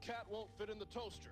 cat won't fit in the toaster.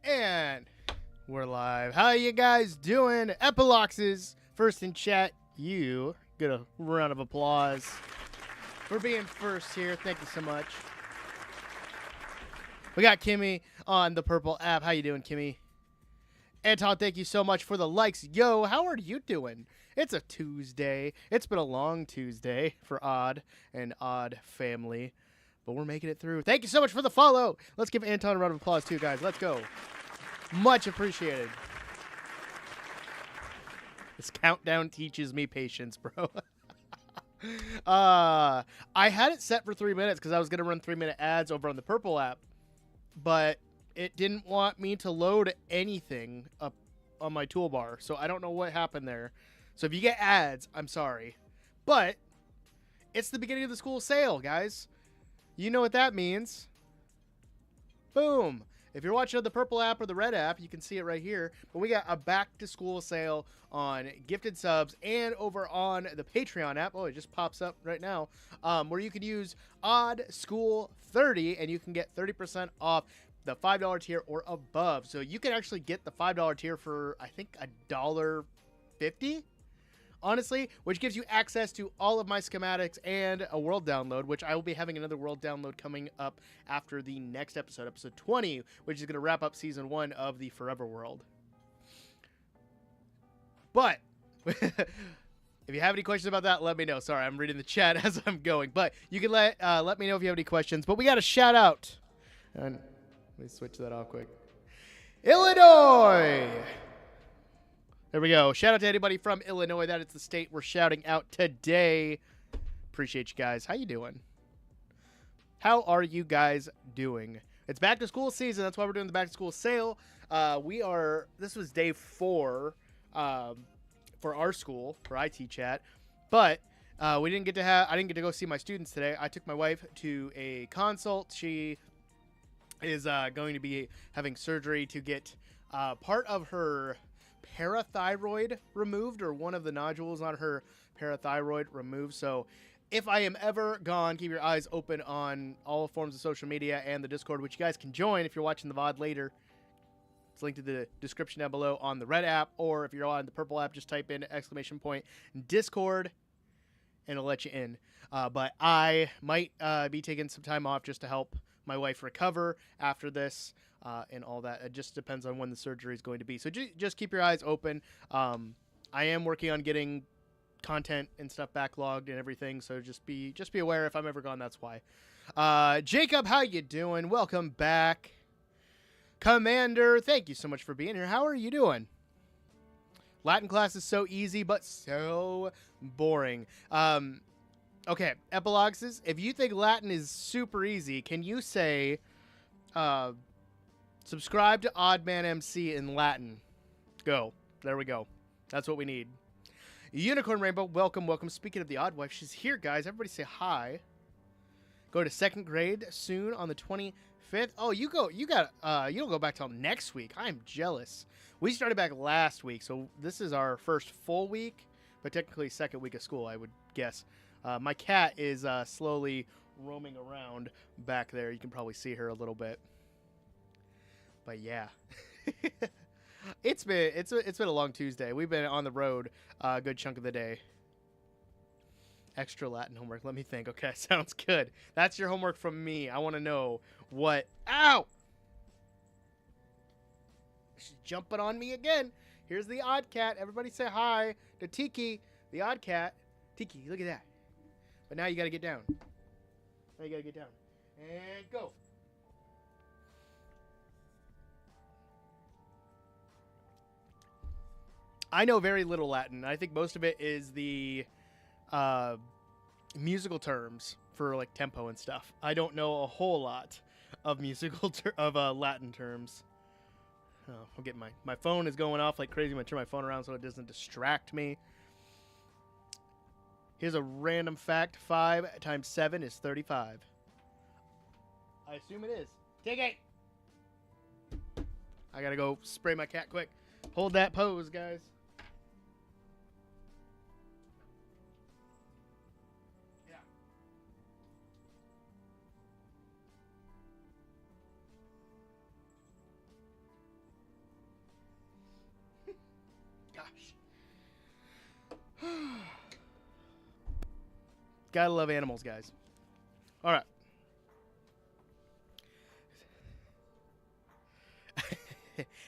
And we're live. How you guys doing? Epiloxes, first in chat. You get a round of applause for being first here. Thank you so much. We got Kimmy on the purple app. How you doing, Kimmy? Anton, thank you so much for the likes. Yo, how are you doing? It's a Tuesday. It's been a long Tuesday for Odd and Odd family, but we're making it through. Thank you so much for the follow. Let's give Anton a round of applause too, guys. Let's go. Much appreciated. This countdown teaches me patience, bro. I had it set for 3 minutes because I was going to run 3-minute ads over on the purple app, but it didn't want me to load anything up on my toolbar, so I don't know what happened there. So if you get ads, I'm sorry. But it's the beginning of the school sale, guys. You know what that means. Boom. If you're watching on the purple app or the red app, you can see it right here. But we got a back-to-school sale on gifted subs and over on the Patreon app. Oh, it just pops up right now. Where you can use Odd School 30, and you can get 30% off the $5 tier or above. So you can actually get the $5 tier for, I think, $1.50. Honestly, which gives you access to all of my schematics and a world download, which I will be having another world download coming up after the next episode, episode 20, which is going to wrap up season 1 of the Forever World. But if you have any questions about that, let me know. Sorry, I'm reading the chat as I'm going, but you can let me know if you have any questions. But we got a shout out, and let me switch that off quick. Illinois. There we go. Shout out to anybody from Illinois. That is the state we're shouting out today. Appreciate you guys. How you doing? How are you guys doing? It's back to school season. That's why we're doing the back to school sale. This was day 4 for our school, for IT chat. But I didn't get to go see my students today. I took my wife to a consult. She is going to be having surgery to get part of her parathyroid removed, or one of the nodules on her parathyroid removed. So if I am ever gone, keep your eyes open on all forms of social media and the Discord, which you guys can join if you're watching the VOD later. It's linked in the description down below on the red app, or if you're on the purple app, just type in !Discord, and it'll let you in. But I might be taking some time off just to help my wife recover after this and all that. It just depends on when the surgery is going to be. So just keep your eyes open. I am working on getting content and stuff backlogged and everything, so just be aware if I'm ever gone, that's why. Jacob, how you doing? Welcome back. Commander, thank you so much for being here. How are you doing? Latin class is so easy but so boring. Okay, epilogues, if you think Latin is super easy, can you say subscribe to Oddman MC in Latin? Go. There we go. That's what we need. Unicorn Rainbow, welcome, welcome. Speaking of the Odd Wife, she's here, guys. Everybody say hi. Go to 2nd grade soon on the 25th. Oh, you don't go back till next week. I'm jealous. We started back last week, so this is our first full week, but technically 2nd week of school, I would guess. My cat is slowly roaming around back there. You can probably see her a little bit. But yeah. It's been a long Tuesday. We've been on the road a good chunk of the day. Extra Latin homework. Let me think. Okay, sounds good. That's your homework from me. I want to know what... Ow! She's jumping on me again. Here's the odd cat. Everybody say hi to Tiki, the odd cat. Tiki, look at that. But now you got to get down. Now you got to get down. And go. I know very little Latin. I think most of it is the musical terms for like tempo and stuff. I don't know a whole lot of Latin terms. Oh, I'll get my phone is going off like crazy. I'm gonna turn my phone around so it doesn't distract me. Here's a random fact: 5 times 7 is 35. I assume it is. Take it. I gotta go spray my cat quick. Hold that pose, guys. Gotta love animals, guys. All right.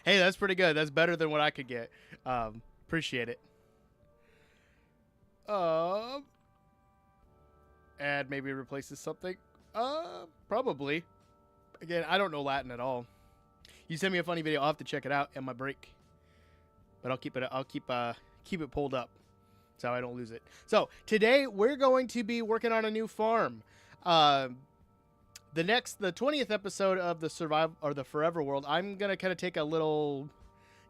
Hey, that's pretty good. That's better than what I could get. Appreciate it. Add maybe replaces something. Probably. Again, I don't know Latin at all. You send me a funny video, I'll have to check it out at my break. But I'll keep it pulled up so I don't lose it. So today we're going to be working on a new farm. The 20th episode of the Forever World, I'm gonna kind of take a little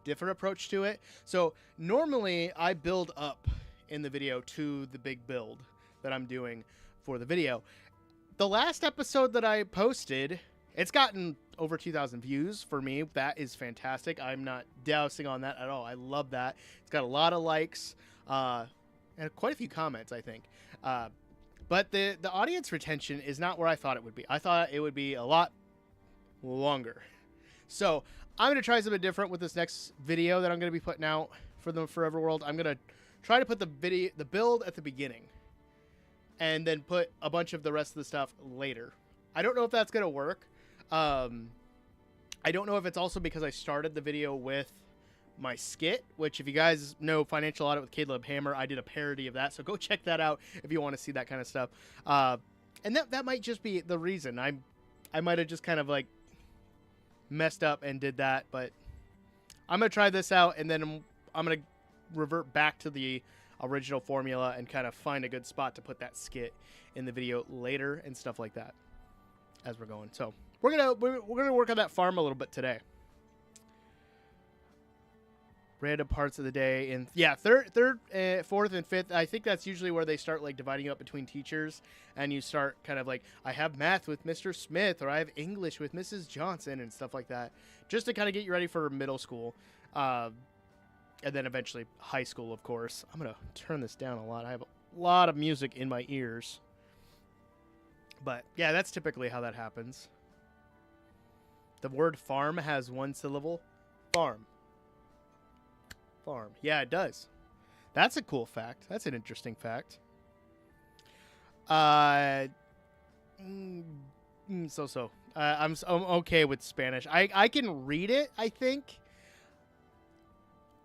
different approach to it. So normally I build up in the video to the big build that I'm doing for the video. The last episode that I posted, it's gotten over 2,000 views for me. That is fantastic. I'm not dousing on that at all. I love that. It's got a lot of likes and quite a few comments, I think. But the audience retention is not where I thought it would be. I thought it would be a lot longer. So I'm going to try something different with this next video that I'm going to be putting out for the Forever World. I'm going to try to put the build at the beginning and then put a bunch of the rest of the stuff later. I don't know if that's going to work. I don't know if it's also because I started the video with my skit, which if you guys know Financial Audit with Caleb Hammer, I did a parody of that. So go check that out if you want to see that kind of stuff. And that might just be the reason. I might have just kind of like messed up and did that, but I'm going to try this out and then I'm going to revert back to the original formula and kind of find a good spot to put that skit in the video later and stuff like that as we're going. So we're gonna work on that farm a little bit today. Random parts of the day, and yeah, third, fourth, and fifth. I think that's usually where they start like dividing you up between teachers, and you start kind of like, I have math with Mr. Smith, or I have English with Mrs. Johnson, and stuff like that, just to kind of get you ready for middle school, and then eventually high school, of course. I'm gonna turn this down a lot. I have a lot of music in my ears, but yeah, that's typically how that happens. The word farm has one syllable. Farm. Yeah, it does. That's a cool fact. That's an interesting fact. So. I'm okay with Spanish. I can read it, I think.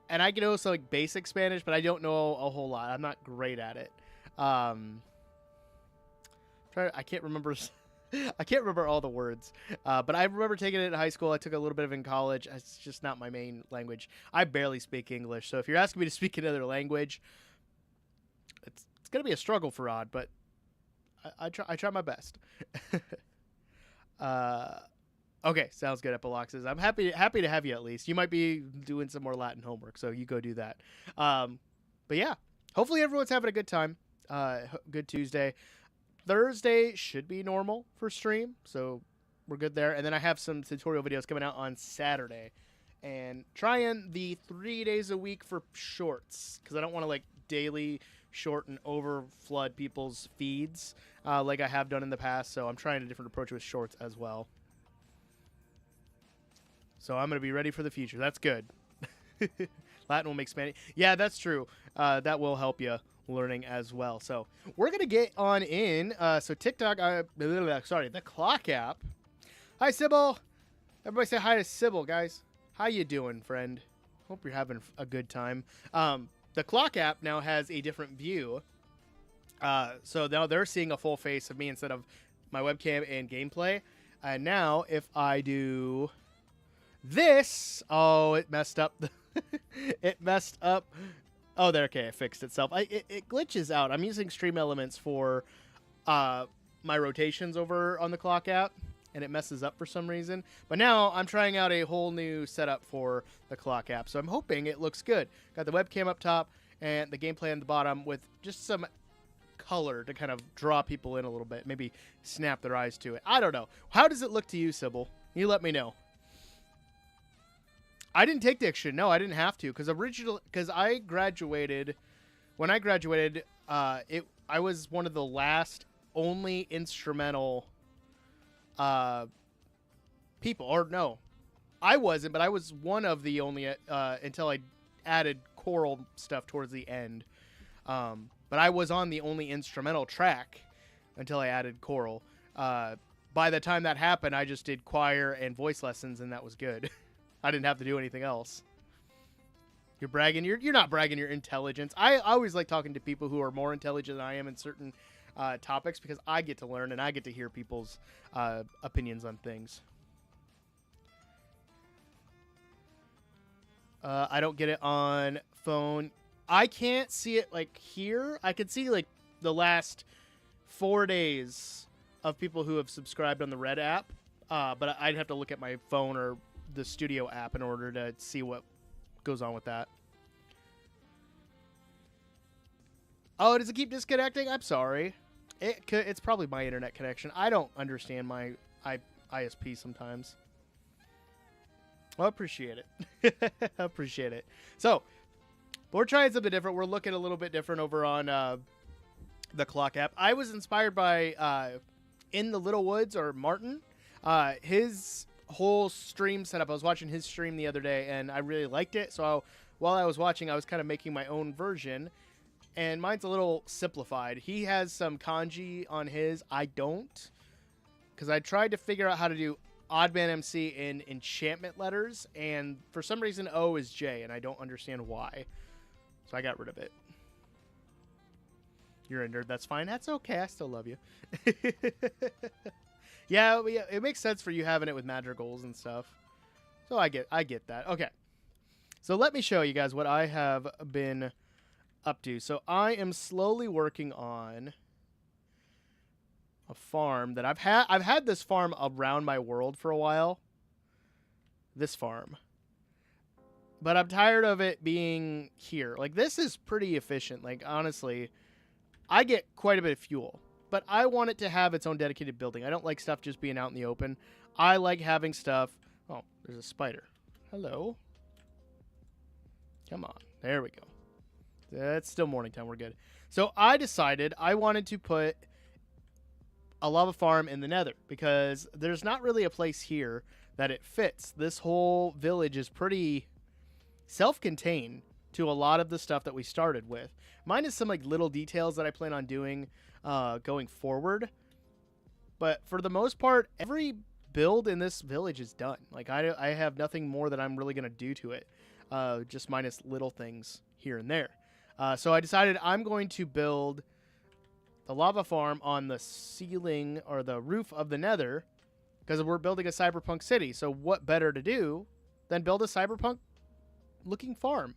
And I can also like basic Spanish, but I don't know a whole lot. I'm not great at it. I can't remember. I can't remember all the words, but I remember taking it in high school. I took a little bit of it in college. It's just not my main language. I barely speak English, so if you're asking me to speak another language, it's gonna be a struggle for Rod, but I try my best. Okay, sounds good. Epoloxes. I'm happy to have you at least. You might be doing some more Latin homework, so you go do that. But yeah, hopefully everyone's having a good time. Good Tuesday. Thursday should be normal for stream, so we're good there. And then I have some tutorial videos coming out on Saturday, and trying the 3 days a week for shorts because I don't want to like daily short and over flood people's feeds like I have done in the past. So I'm trying a different approach with shorts as well. So I'm going to be ready for the future. That's good. Latin will make Spanish. Yeah, that's true. That will help you learning as well. So we're going to get on in. So TikTok, the clock app. Hi, Sybil. Everybody say hi to Sybil, guys. How you doing, friend? Hope you're having a good time. The clock app now has a different view. So now they're seeing a full face of me instead of my webcam and gameplay. And now if I do this, oh, it messed up. It messed up. Oh, there. Okay, it fixed itself. It glitches out. I'm using Stream Elements for my rotations over on the clock app, and it messes up for some reason. But now I'm trying out a whole new setup for the clock app, so I'm hoping it looks good. Got the webcam up top and the gameplay on the bottom with just some color to kind of draw people in a little bit, maybe snap their eyes to it. I don't know. How does it look to you, Sybil? You let me know. I didn't take diction. No, I didn't have to because I graduated. When I graduated, I was one of the last only instrumental people. Or no, I wasn't, but I was one of the only until I added choral stuff towards the end. But I was on the only instrumental track until I added choral. By the time that happened, I just did choir and voice lessons, and that was good. I didn't have to do anything else. You're bragging. You're not bragging your intelligence. I always like talking to people who are more intelligent than I am in certain topics because I get to learn and I get to hear people's opinions on things. I don't get it on phone. I can't see it like here. I could see like the last 4 days of people who have subscribed on the Red app, but I'd have to look at my phone or the Studio app in order to see what goes on with that. Oh, does it keep disconnecting? I'm sorry. It's probably my internet connection. I don't understand my ISP sometimes. I appreciate it. I appreciate it. So, we're trying something different. We're looking a little bit different over on the clock app. I was inspired by In the Little Woods, or Martin. His whole stream setup. I was watching his stream the other day, and I really liked it. So while I was watching, I was kind of making my own version. And mine's a little simplified. He has some kanji on his. I don't. Because I tried to figure out how to do Oddman MC in enchantment letters. And for some reason, O is J. And I don't understand why. So I got rid of it. You're a nerd. That's fine. That's okay. I still love you. Yeah, it makes sense for you having it with madrigals and stuff. So I get that. Okay. So let me show you guys what I have been up to. So I am slowly working on a farm that I've had this farm around my world for a while. This farm. But I'm tired of it being here. Like, this is pretty efficient. Like, honestly, I get quite a bit of fuel. But I want it to have its own dedicated building. I don't like stuff just being out in the open. I like having stuff. Oh, there's a spider. Hello. Come on. There we go. It's still morning time. We're good. So I decided I wanted to put a lava farm in the nether because there's not really a place here that it fits. This whole village is pretty self-contained to a lot of the stuff that we started with. Mine is some like little details that I plan on doing going forward. But for the most part, every build in this village is done. Like I have nothing more that I'm really going to do to it. Just minus little things here and there. So I decided I'm going to build the lava farm on the ceiling or the roof of the Nether because we're building a cyberpunk city. So what better to do than build a cyberpunk looking farm?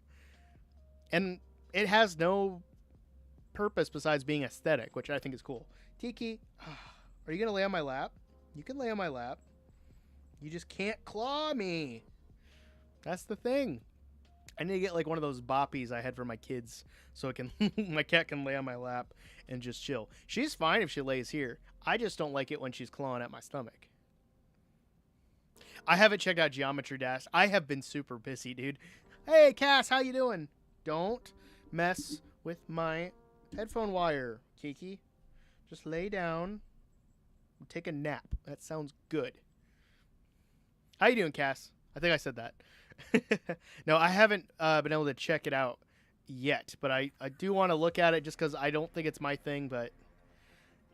And it has no purpose besides being aesthetic, which I think is cool. Tiki, are you going to lay on my lap? You can lay on my lap. You just can't claw me. That's the thing. I need to get like one of those boppies I had for my kids so it can my cat can lay on my lap and just chill. She's fine if she lays here. I just don't like it when she's clawing at my stomach. I haven't checked out Geometry Dash. I have been super busy, dude. Hey, Cass, how you doing? Don't mess with my headphone wire, Kiki. Just lay down and take a nap. That sounds good. How you doing, Cass? I think I said that. No, I haven't been able to check it out yet, but I do want to look at it just because I don't think it's my thing, but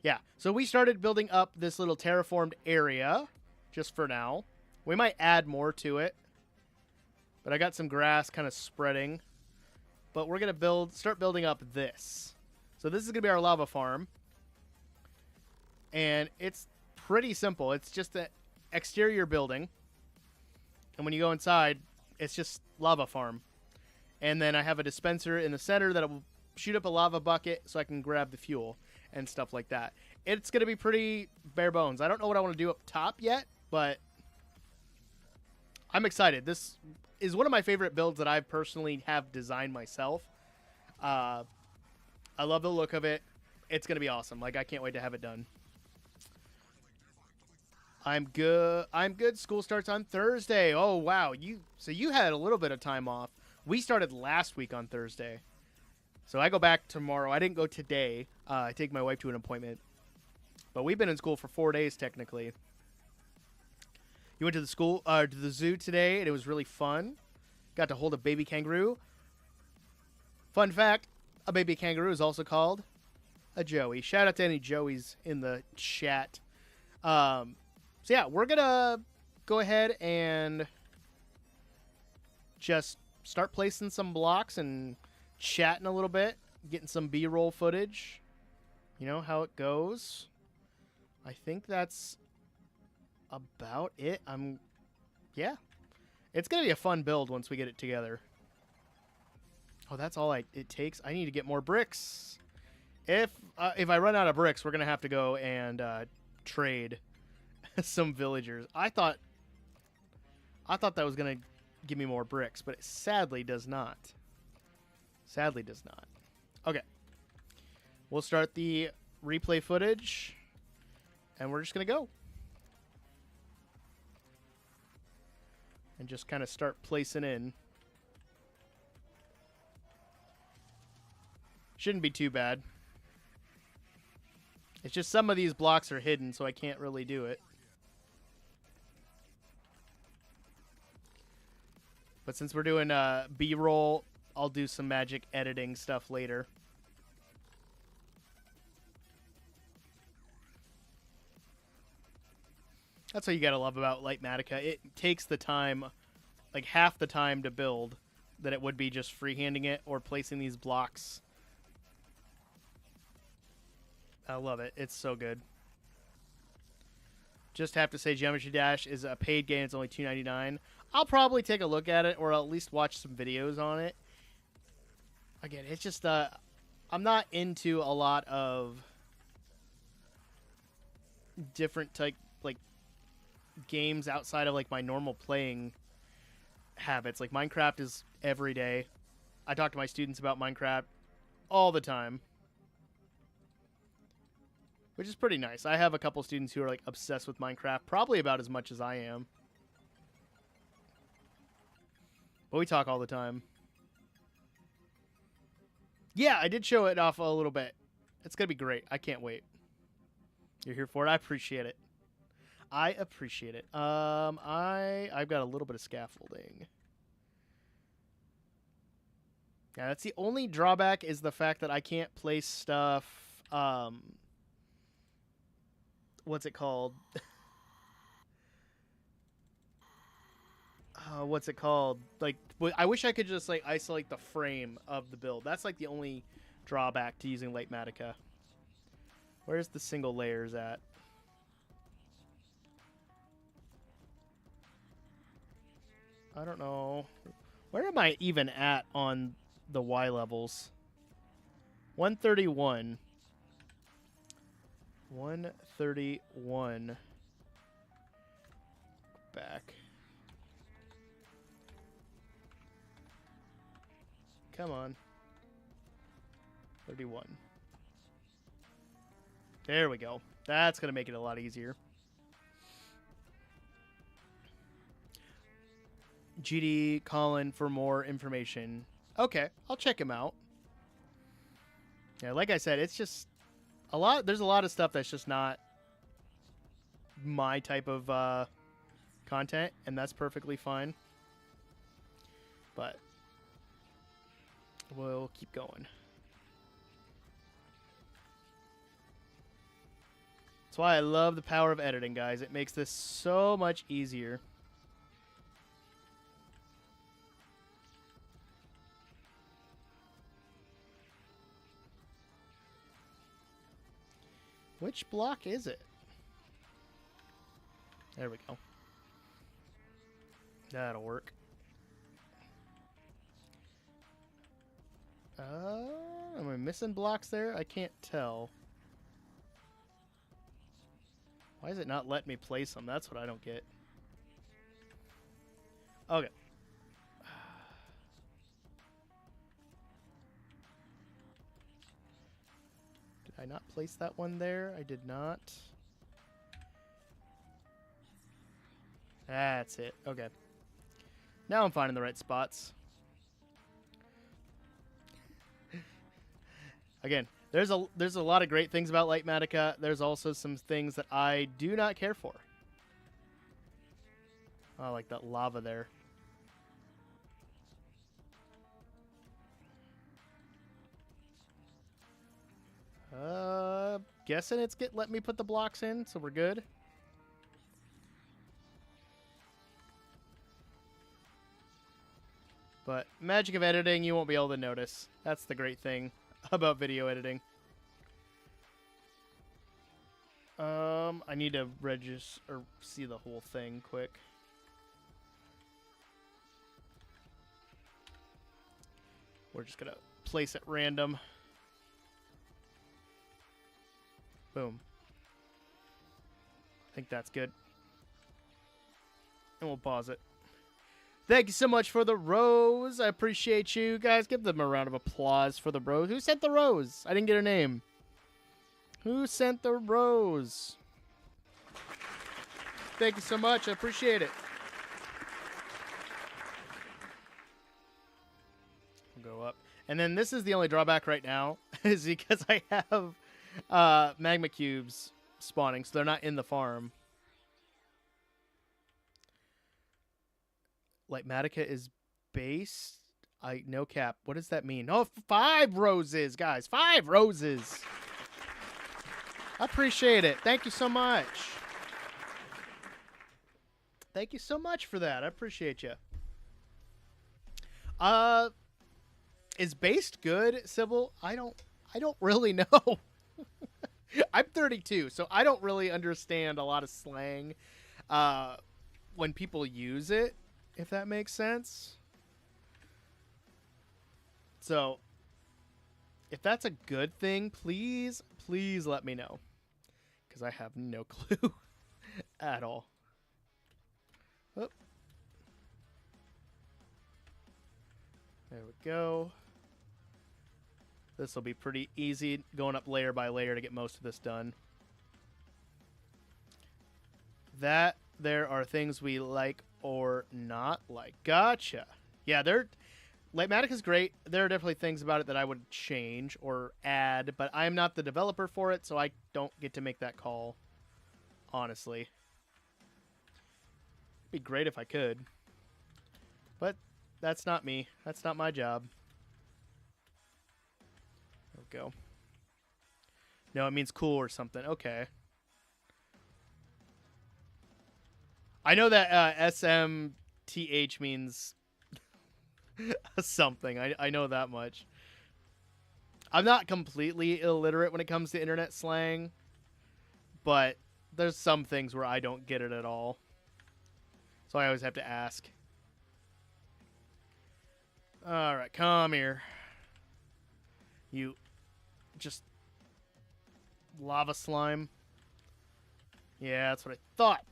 yeah. So we started building up this little terraformed area just for now. We might add more to it, but I got some grass kind of spreading, but we're going to start building up this. So this is going to be our lava farm, and it's pretty simple. It's just an exterior building, and when you go inside, it's just lava farm. And then I have a dispenser in the center that will shoot up a lava bucket so I can grab the fuel and stuff like that. It's going to be pretty bare bones. I don't know what I want to do up top yet, but I'm excited. This is one of my favorite builds that I personally have designed myself. I love the look of it. It's going to be awesome. Like, I can't wait to have it done. I'm good. School starts on Thursday. Oh, wow. So you had a little bit of time off. We started last week on Thursday. So I go back tomorrow. I didn't go today. I take my wife to an appointment. But we've been in school for 4 days, technically. You went to the zoo today, and it was really fun. Got to hold a baby kangaroo. Fun fact, a baby kangaroo is also called a joey. Shout out to any joeys in the chat. So yeah, we're going to go ahead and just start placing some blocks and chatting a little bit, getting some B-roll footage. You know how it goes. I think that's about it. Yeah. It's going to be a fun build once we get it together. Oh, that's all it takes. I need to get more bricks. If I run out of bricks, we're going to have to go and trade some villagers. I thought that was going to give me more bricks, but it sadly does not. Sadly does not. Okay. We'll start the replay footage, and we're just going to go. And just kind of start placing in. Shouldn't be too bad. It's just some of these blocks are hidden, so I can't really do it. But since we're doing B-roll, I'll do some magic editing stuff later. That's what you gotta love about Lightmatica. It takes the time, like half the time to build that it would be just freehanding it or placing these blocks. I love it. It's so good. Just have to say Geometry Dash is a paid game. It's only $2.99. I'll probably take a look at it or at least watch some videos on it. Again, it's just I'm not into a lot of different type like games outside of like my normal playing habits. Like Minecraft is every day. I talk to my students about Minecraft all the time, which is pretty nice. I have a couple students who are like obsessed with Minecraft, probably about as much as I am. But we talk all the time. Yeah, I did show it off a little bit. It's going to be great. I can't wait. You're here for it. I appreciate it. I appreciate it. I've got a little bit of scaffolding. Yeah, that's the only drawback is the fact that I can't place stuff. What's it called? What's it called? Like, I wish I could just like isolate the frame of the build. That's like the only drawback to using Litematica. Where's the single layers at? I don't know. Where am I even at on the Y levels? 131. 131. Back. Come on. 31. There we go. That's going to make it a lot easier. GD Colin for more information. Okay, I'll check him out. Yeah, like I said, it's just a lot. There's a lot of stuff that's just not my type of content, and that's perfectly fine. But we'll keep going. That's why I love the power of editing, guys. It makes this so much easier. Which block is it? There we go. That'll work. Am I missing blocks there? I can't tell. Why is it not letting me place them? That's what I don't get. Okay. Did I not place that one there? I did not. That's it. Okay. Now I'm finding the right spots. Again, there's a lot of great things about Litematica. There's also some things that I do not care for. Oh, like that lava there. Guessing it's let me put the blocks in, so we're good. But magic of editing, you won't be able to notice. That's the great thing about video editing. I need to register or see the whole thing quick. We're just gonna place it random. Boom. I think that's good. And we'll pause it. Thank you so much for the rose. I appreciate you guys. Give them a round of applause for the rose. Who sent the rose? I didn't get her name. Who sent the rose? Thank you so much. I appreciate it. We'll go up. And then this is the only drawback right now is because I have magma cubes spawning, so they're not in the farm. Litematica is base. No cap. What does that mean? Oh, 5 roses, guys. 5 roses. I appreciate it. Thank you so much. Thank you so much for that. I appreciate you. Is based good, Sybil? I don't really know. I'm 32, so I don't really understand a lot of slang when people use it, if that makes sense. So, if that's a good thing, please let me know. Because I have no clue at all. Oh. There we go. This will be pretty easy going up layer by layer to get most of this done. That there are things we like or not like. Gotcha. Yeah, Litematica is great. There are definitely things about it that I would change or add, but I'm not the developer for it, so I don't get to make that call, honestly. Be great if I could. But that's not me. That's not my job. There we go. No, it means cool or something. Okay. I know that SMTH means something. I know that much. I'm not completely illiterate when it comes to internet slang, but there's some things where I don't get it at all. So I always have to ask. Alright, come here. You just lava slime. Yeah, that's what I thought.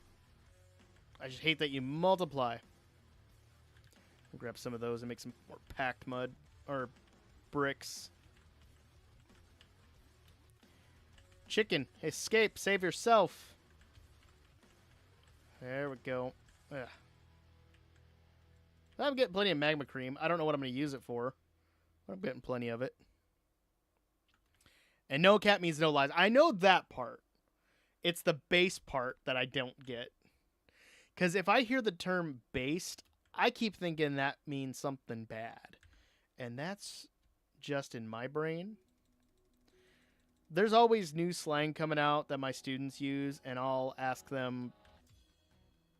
I just hate that you multiply. I'll grab some of those and make some more packed mud or bricks. Chicken, escape, save yourself. There we go. Ugh. I'm getting plenty of magma cream. I don't know what I'm going to use it for, but I'm getting plenty of it. And no cat means no lies. I know that part. It's the base part that I don't get. Because if I hear the term based, I keep thinking that means something bad. And that's just in my brain. There's always new slang coming out that my students use, and I'll ask them,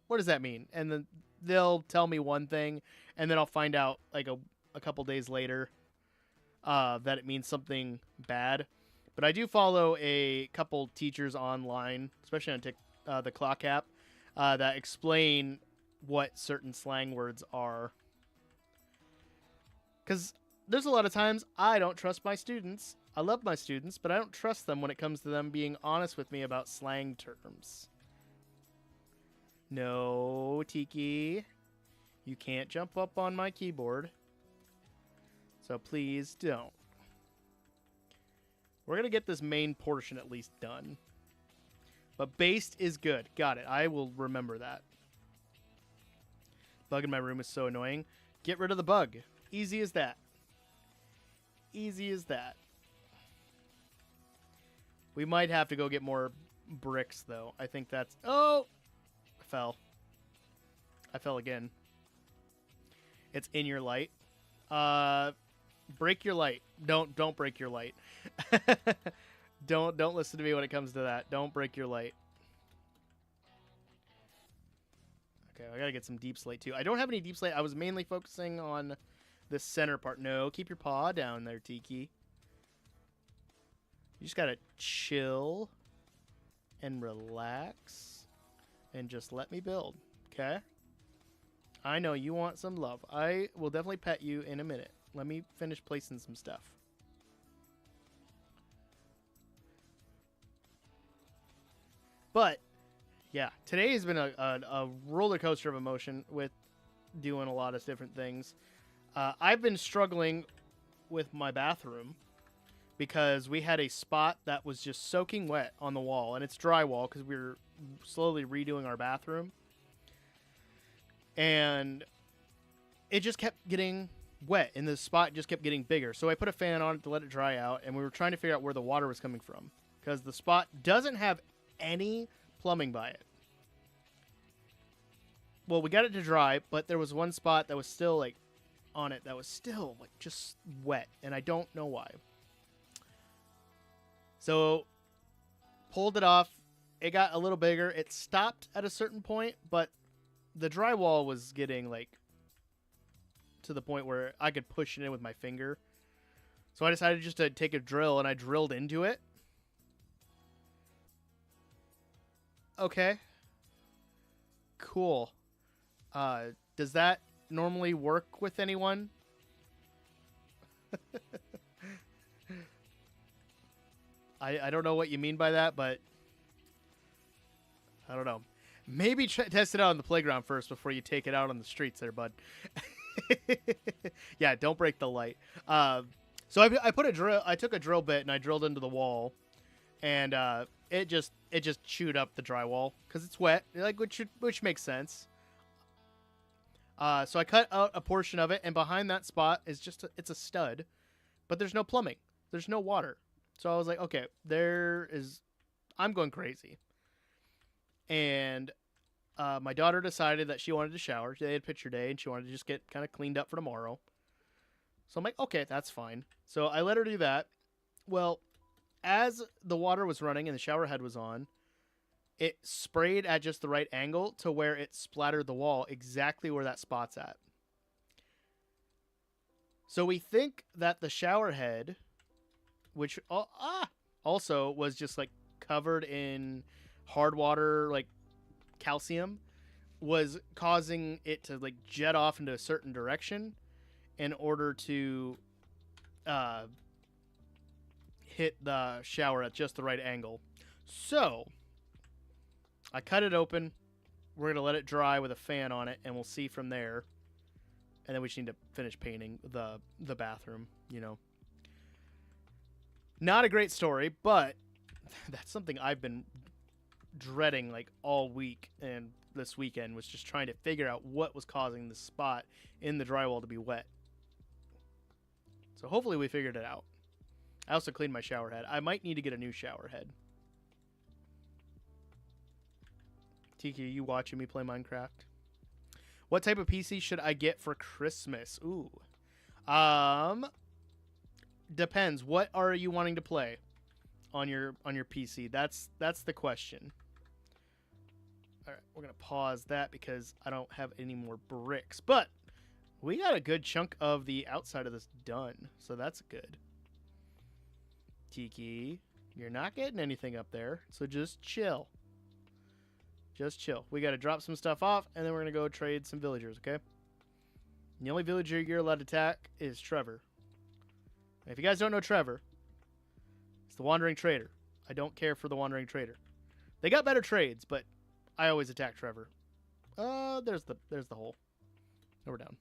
what does that mean? And then they'll tell me one thing, and then I'll find out like a couple days later that it means something bad. But I do follow a couple teachers online, especially on the Clock app, that explain what certain slang words are. Because there's a lot of times I don't trust my students. I love my students, but I don't trust them when it comes to them being honest with me about slang terms. No, Tiki. You can't jump up on my keyboard. So please don't. We're going to get this main portion at least done. But based is good. Got it. I will remember that. Bug in my room is so annoying. Get rid of the bug. Easy as that. Easy as that. We might have to go get more bricks, though. I think that's... Oh! I fell. I fell again. It's in your light. Break your light. Don't break your light. Don't listen to me when it comes to that. Don't break your light. Okay, I gotta get some deep slate too. I don't have any deep slate. I was mainly focusing on the center part. No, keep your paw down there, Tiki. You just gotta chill and relax and just let me build, okay? I know you want some love. I will definitely pet you in a minute. Let me finish placing some stuff. But, yeah, today has been a roller coaster of emotion with doing a lot of different things. I've been struggling with my bathroom because we had a spot that was just soaking wet on the wall, and it's drywall because we were slowly redoing our bathroom. And it just kept getting wet, and the spot just kept getting bigger. So I put a fan on it to let it dry out, and we were trying to figure out where the water was coming from because the spot doesn't have any plumbing by it. Well, we got it to dry, but there was one spot that was still like on it that was still like just wet, and I don't know why. So pulled it off. It got a little bigger. It stopped at a certain point, but the drywall was getting like to the point where I could push it in with my finger. So I decided just to take a drill, and I drilled into it. Okay. Cool. Does that normally work with anyone? I don't know what you mean by that, but I don't know. Maybe test it out on the playground first before you take it out on the streets there, bud. Yeah, don't break the light. So I put a drill. I took a drill bit and I drilled into the wall, and it just chewed up the drywall because it's wet, like which makes sense. So I cut out a portion of it, and behind that spot is it's a stud, but there's no plumbing. There's no water. So I was like, okay, I'm going crazy. And my daughter decided that she wanted to shower. They had picture day, and she wanted to just get kind of cleaned up for tomorrow. So I'm like, okay, that's fine. So I let her do that. Well, as the water was running and the shower head was on, it sprayed at just the right angle to where it splattered the wall exactly where that spot's at. So we think that the shower head, which also was just like covered in hard water, like calcium, was causing it to like jet off into a certain direction in order to hit the shower at just the right angle. So I cut it open. We're going to let it dry with a fan on it, and we'll see from there. And then we just need to finish painting the bathroom, you know. Not a great story, but that's something I've been dreading like all week, and this weekend was just trying to figure out what was causing the spot in the drywall to be wet. So hopefully we figured it out. I also cleaned my shower head. I might need to get a new shower head. Tiki, are you watching me play Minecraft? What type of PC should I get for Christmas? Ooh. Depends. What are you wanting to play on your PC? That's the question. All right, we're going to pause that because I don't have any more bricks. But we got a good chunk of the outside of this done, so that's good. Tiki, you're not getting anything up there, so just chill. Just chill. We got to drop some stuff off, and then we're going to go trade some villagers, okay? And the only villager you're allowed to attack is Trevor. And if you guys don't know Trevor, it's the Wandering Trader. I don't care for the Wandering Trader. They got better trades, but I always attack Trevor. There's the hole. Now we're down.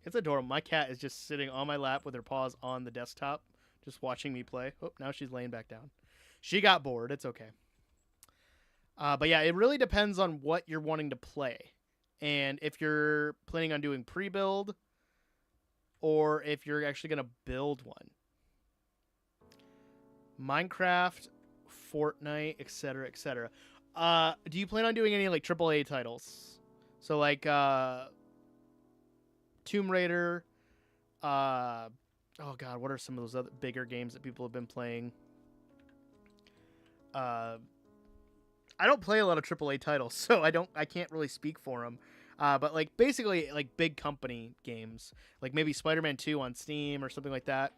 It's adorable. My cat is just sitting on my lap with her paws on the desktop, just watching me play. Oh, now she's laying back down. She got bored. It's okay. But yeah, it really depends on what you're wanting to play. And if you're planning on doing pre-build or if you're actually going to build one. Minecraft, Fortnite, etc., etc. Do you plan on doing any like AAA titles? So like Tomb Raider, oh god, what are some of those other bigger games that people have been playing? I don't play a lot of AAA titles, so I can't really speak for them. But like basically like big company games, like maybe Spider-Man 2 on Steam or something like that.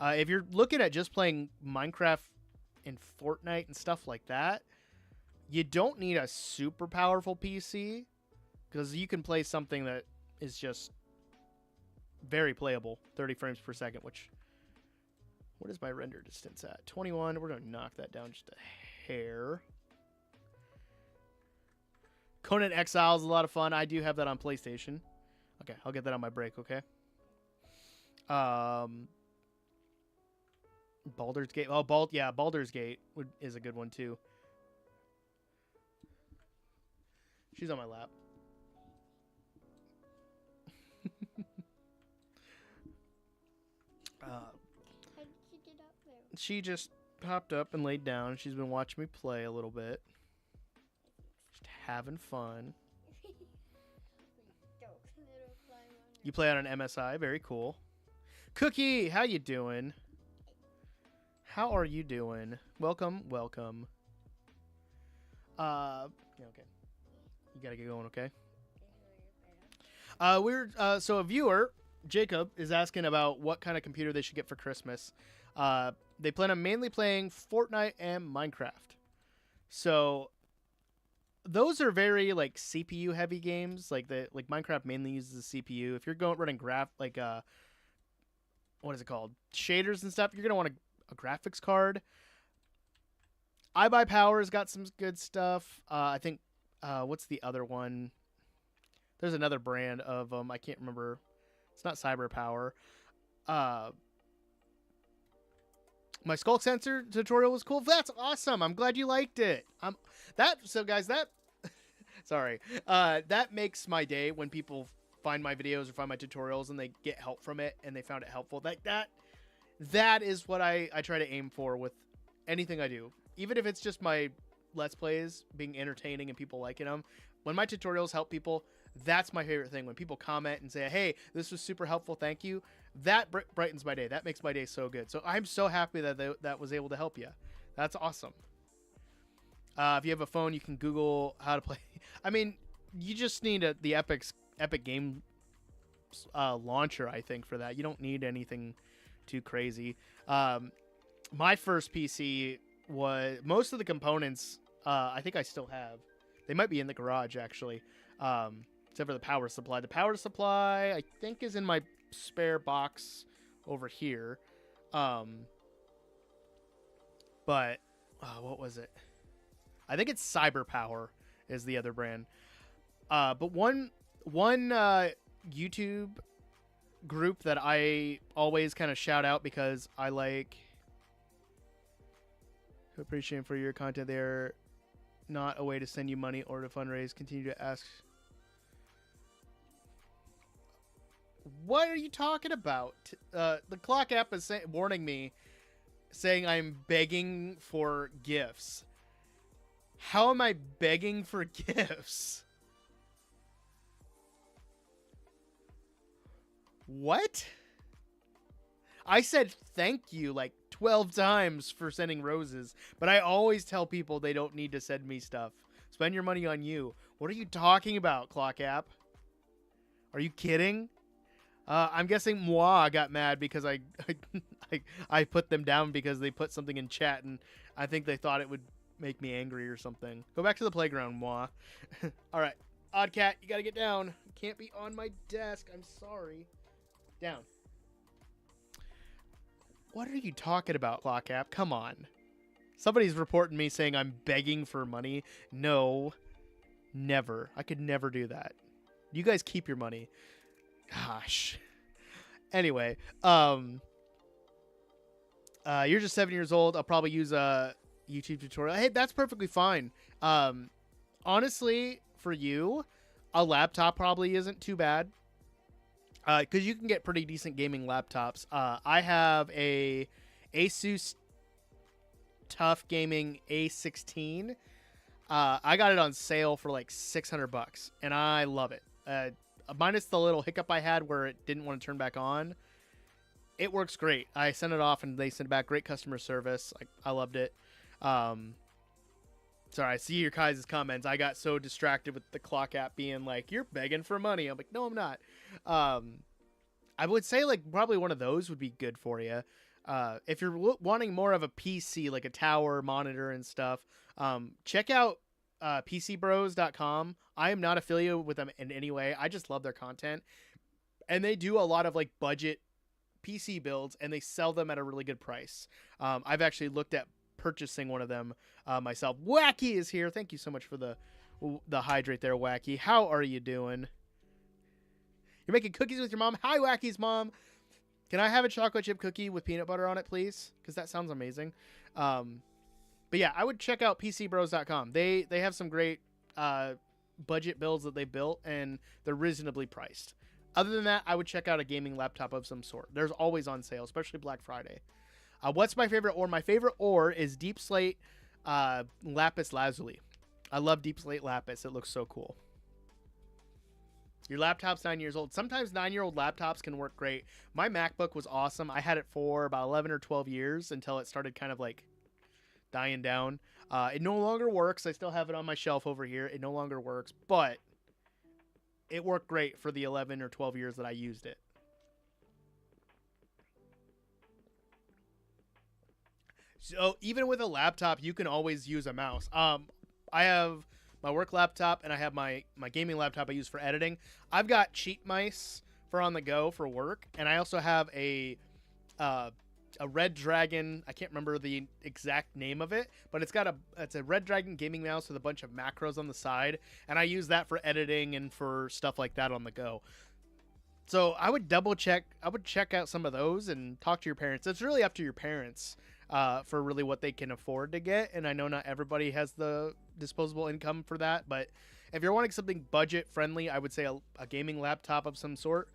If you're looking at just playing Minecraft and Fortnite and stuff like that, you don't need a super powerful PC because you can play something that is just very playable, 30 frames per second, which, what is my render distance at? 21. We're going to knock that down just a hair. Conan Exile is a lot of fun. I do have that on PlayStation. Okay, I'll get that on my break, okay? Baldur's Gate. Oh, Baldur's Gate is a good one, too. She's on my lap. How did she get up there? She just popped up and laid down. She's been watching me play a little bit. Just having fun. You play on an MSI. Very cool. Cookie, how you doing? How are you doing? Welcome, welcome. Yeah, okay. You gotta get going, okay? So a viewer, Jacob, is asking about what kind of computer they should get for Christmas. They plan on mainly playing Fortnite and Minecraft. So those are very like CPU heavy games. Like Minecraft mainly uses the CPU. If you're running what is it called? Shaders and stuff, you're gonna want a graphics card. iBuyPower's got some good stuff. I think what's the other one? There's another brand of I can't remember. It's not CyberPower. My skull sensor tutorial was cool. That's awesome. I'm glad you liked it. Sorry. That makes my day when people find my videos or find my tutorials and they get help from it and they found it helpful. That is what I try to aim for with anything I do, even if it's just my Let's Plays being entertaining and people liking them. When my tutorials help people, that's my favorite thing. When people comment and say, hey, this was super helpful, thank you, that brightens my day. That makes my day so good. So I'm so happy that that was able to help you. That's awesome. If you have a phone, you can Google how to play. I mean, you just need the Epic Game launcher, I think, for that. You don't need anything too crazy. My first PC was, most of the components I think I still have. They might be in the garage, actually, except for the power supply. The power supply, I think, is in my spare box over here. But what was it? I think it's Cyber Power is the other brand. But one YouTube group that I always kind of shout out because I like, appreciate for your content. They're not a way to send you money or to fundraise. Continue to ask. What are you talking about? The clock app is warning me, saying I'm begging for gifts. How am I begging for gifts? What? I said thank you like 12 times for sending roses, but I always tell people they don't need to send me stuff. Spend your money on you. What are you talking about, clock app? Are you kidding? I'm guessing Moi got mad because I put them down because they put something in chat, and I think they thought it would make me angry or something. Go back to the playground, Moi. All right, Oddcat, you gotta get down. You can't be on my desk. I'm sorry. Down. What are you talking about, clock app? Come on. Somebody's reporting me saying I'm begging for money. No, never. I could never do that. You guys keep your money. Gosh. Anyway, you're just 7 years old. I'll probably use a YouTube tutorial. Hey, that's perfectly fine. Honestly, for you, a laptop probably isn't too bad. Because you can get pretty decent gaming laptops. I have a Asus Tough Gaming A16. I got it on sale for like $600, and I love it. Minus the little hiccup I had where it didn't want to turn back on. It works great. I sent it off and they sent back great customer service. I loved it. Sorry, I see your guys' comments. I got so distracted with the clock app being like, you're begging for money. I'm like, no, I'm not. I would say like probably one of those would be good for you. If you're wanting more of a PC, like a tower monitor and stuff, check out PCBros.com. I am not affiliated with them in any way. I just love their content. And they do a lot of like budget PC builds, and they sell them at a really good price. I've actually looked at purchasing one of them myself. Wacky is here. Thank you so much for the hydrate there, Wacky. How are you doing? You're making cookies with your mom? Hi, Wacky's mom. Can I have a chocolate chip cookie with peanut butter on it, please? Because that sounds amazing. But yeah, I would check out PCBros.com. They have some great budget builds that they built, and they're reasonably priced. Other than that, I would check out a gaming laptop of some sort. There's always on sale, especially Black Friday. What's my favorite ore? My favorite ore is Deep Slate Lapis Lazuli. I love Deep Slate Lapis. It looks so cool. Your laptop's 9 years old. Sometimes 9-year-old laptops can work great. My MacBook was awesome. I had it for about 11 or 12 years until it started kind of like dying down. It no longer works. I still have it on my shelf over here. It no longer works, but it worked great for the 11 or 12 years that I used it. So even with a laptop, you can always use a mouse. I have my work laptop, and I have my gaming laptop I use for editing. I've got cheat mice for on the go for work, and I also have a Red Dragon. I can't remember the exact name of it, but it's a Red Dragon gaming mouse with a bunch of macros on the side, and I use that for editing and for stuff like that on the go. So I would double check. I would check out some of those and talk to your parents. It's really up to your parents for really what they can afford to get, and I know not everybody has the disposable income for that, but if you're wanting something budget friendly, I would say a gaming laptop of some sort,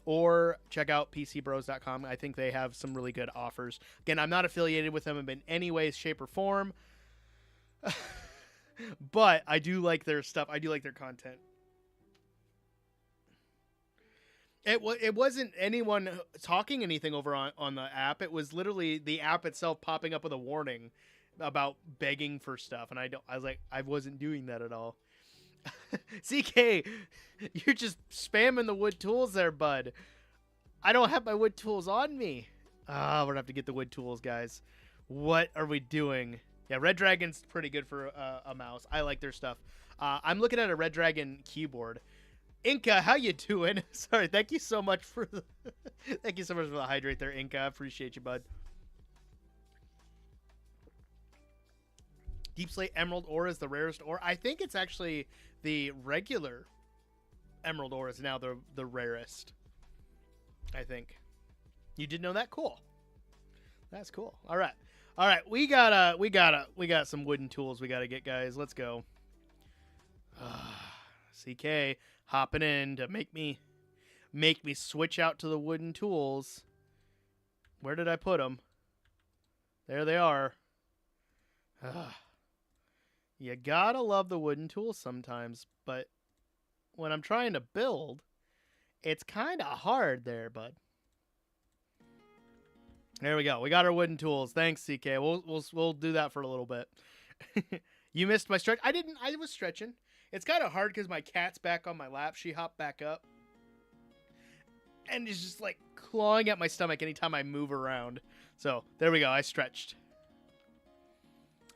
or check out PCBros.com. I think they have some really good offers. Again, I'm not affiliated with them in any way, shape, or form, but I do like their stuff. I do like their content. It wasn't anyone talking anything over on the app. It was literally the app itself popping up with a warning about begging for stuff, and I wasn't doing that at all. CK, you're just spamming the wood tools there, bud. I don't have my wood tools on me. We're gonna have to get the wood tools, guys. What are we doing? Yeah, Red Dragon's pretty good for a mouse. I like their stuff. I'm looking at a Red Dragon keyboard. Inca, how you doing? Sorry, thank you so much for the thank you so much for the hydrate there, Inca. I appreciate you, bud. Deep Slate Emerald Ore is the rarest ore. I think it's actually the regular Emerald Ore is now the rarest. I think. You did know that? Cool. That's cool. All right. All right, we got some wooden tools we got to get, guys. Let's go. CK hopping in to make me switch out to the wooden tools. Where did I put them? There they are. You gotta love the wooden tools sometimes, but when I'm trying to build, it's kind of hard there, bud. There we go. We got our wooden tools. Thanks, CK. We'll do that for a little bit. You missed my stretch. I didn't. I was stretching. It's kind of hard because my cat's back on my lap. She hopped back up. And is just like clawing at my stomach anytime I move around. So there we go. I stretched.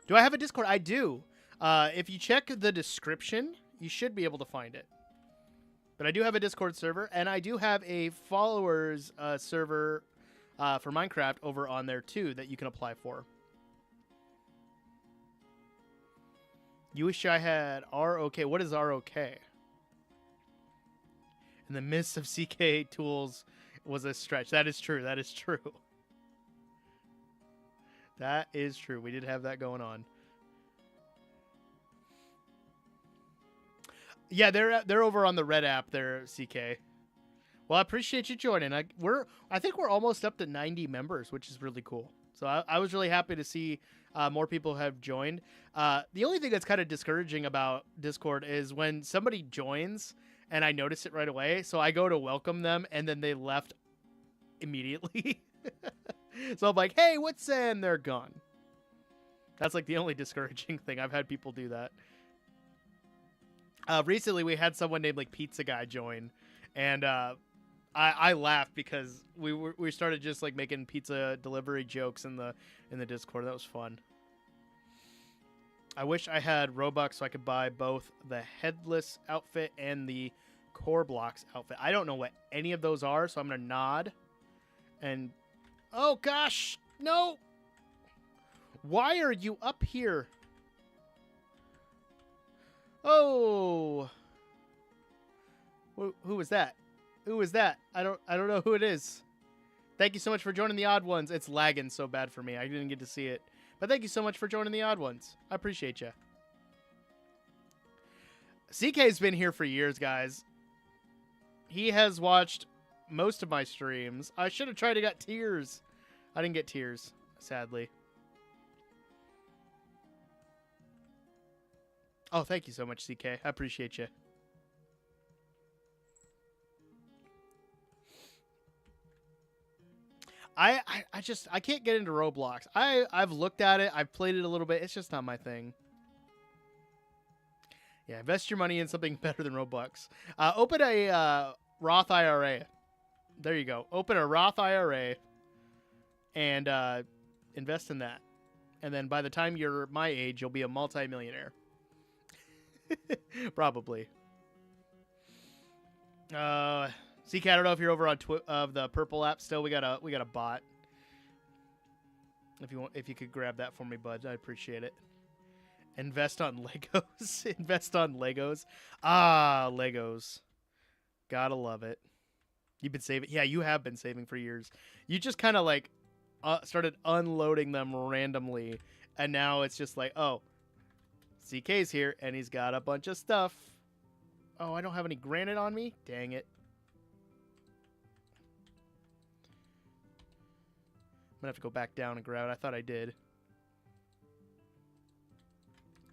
Do I have a Discord? I do. If you check the description, you should be able to find it. But I do have a Discord server, and I do have a followers server for Minecraft over on there too that you can apply for. You wish I had ROK. What is ROK? In the midst of CK tools was a stretch. That is true. That is true. That is true. We did have that going on. Yeah, they're over on the red app there, CK. Well, I appreciate you joining. I think we're almost up to 90 members, which is really cool. So I was really happy to see more people have joined. The only thing that's kind of discouraging about Discord is when somebody joins and I notice it right away. So I go to welcome them and then they left immediately. So I'm like, hey, what's and they're gone. That's like the only discouraging thing. I've had people do that. Recently we had someone named like Pizza Guy join, and I laughed because we started just like making pizza delivery jokes in the Discord. That was fun. I wish I had Robux so I could buy both the headless outfit and the core blocks outfit. I don't know what any of those are, so I'm gonna nod. And oh gosh, no! Why are you up here? Oh, who was that? Who was that? I don't know who it is. Thank you so much for joining the Odd Ones. It's lagging so bad for me. I didn't get to see it. But thank you so much for joining the Odd Ones. I appreciate you. CK's been here for years, guys. He has watched most of my streams. I should have tried to get tears. I didn't get tears, sadly. Oh, thank you so much, CK. I appreciate you. I can't get into Roblox. I've looked at it. I've played it a little bit. It's just not my thing. Yeah, invest your money in something better than Roblox. Open a Roth IRA. There you go. Open a Roth IRA and invest in that. And then by the time you're my age, you'll be a multi-millionaire. Probably. CK, I don't know if you're over on the purple app still. We got a bot. If you could grab that for me, bud, I'd appreciate it. Invest on Legos. Invest on Legos. Ah, Legos. Gotta love it. You've been saving. Yeah, you have been saving for years. You just kind of like started unloading them randomly, and now it's just like, oh, CK's here, and he's got a bunch of stuff. Oh, I don't have any granite on me? Dang it. gonna have to go back down and grab it. I thought I did.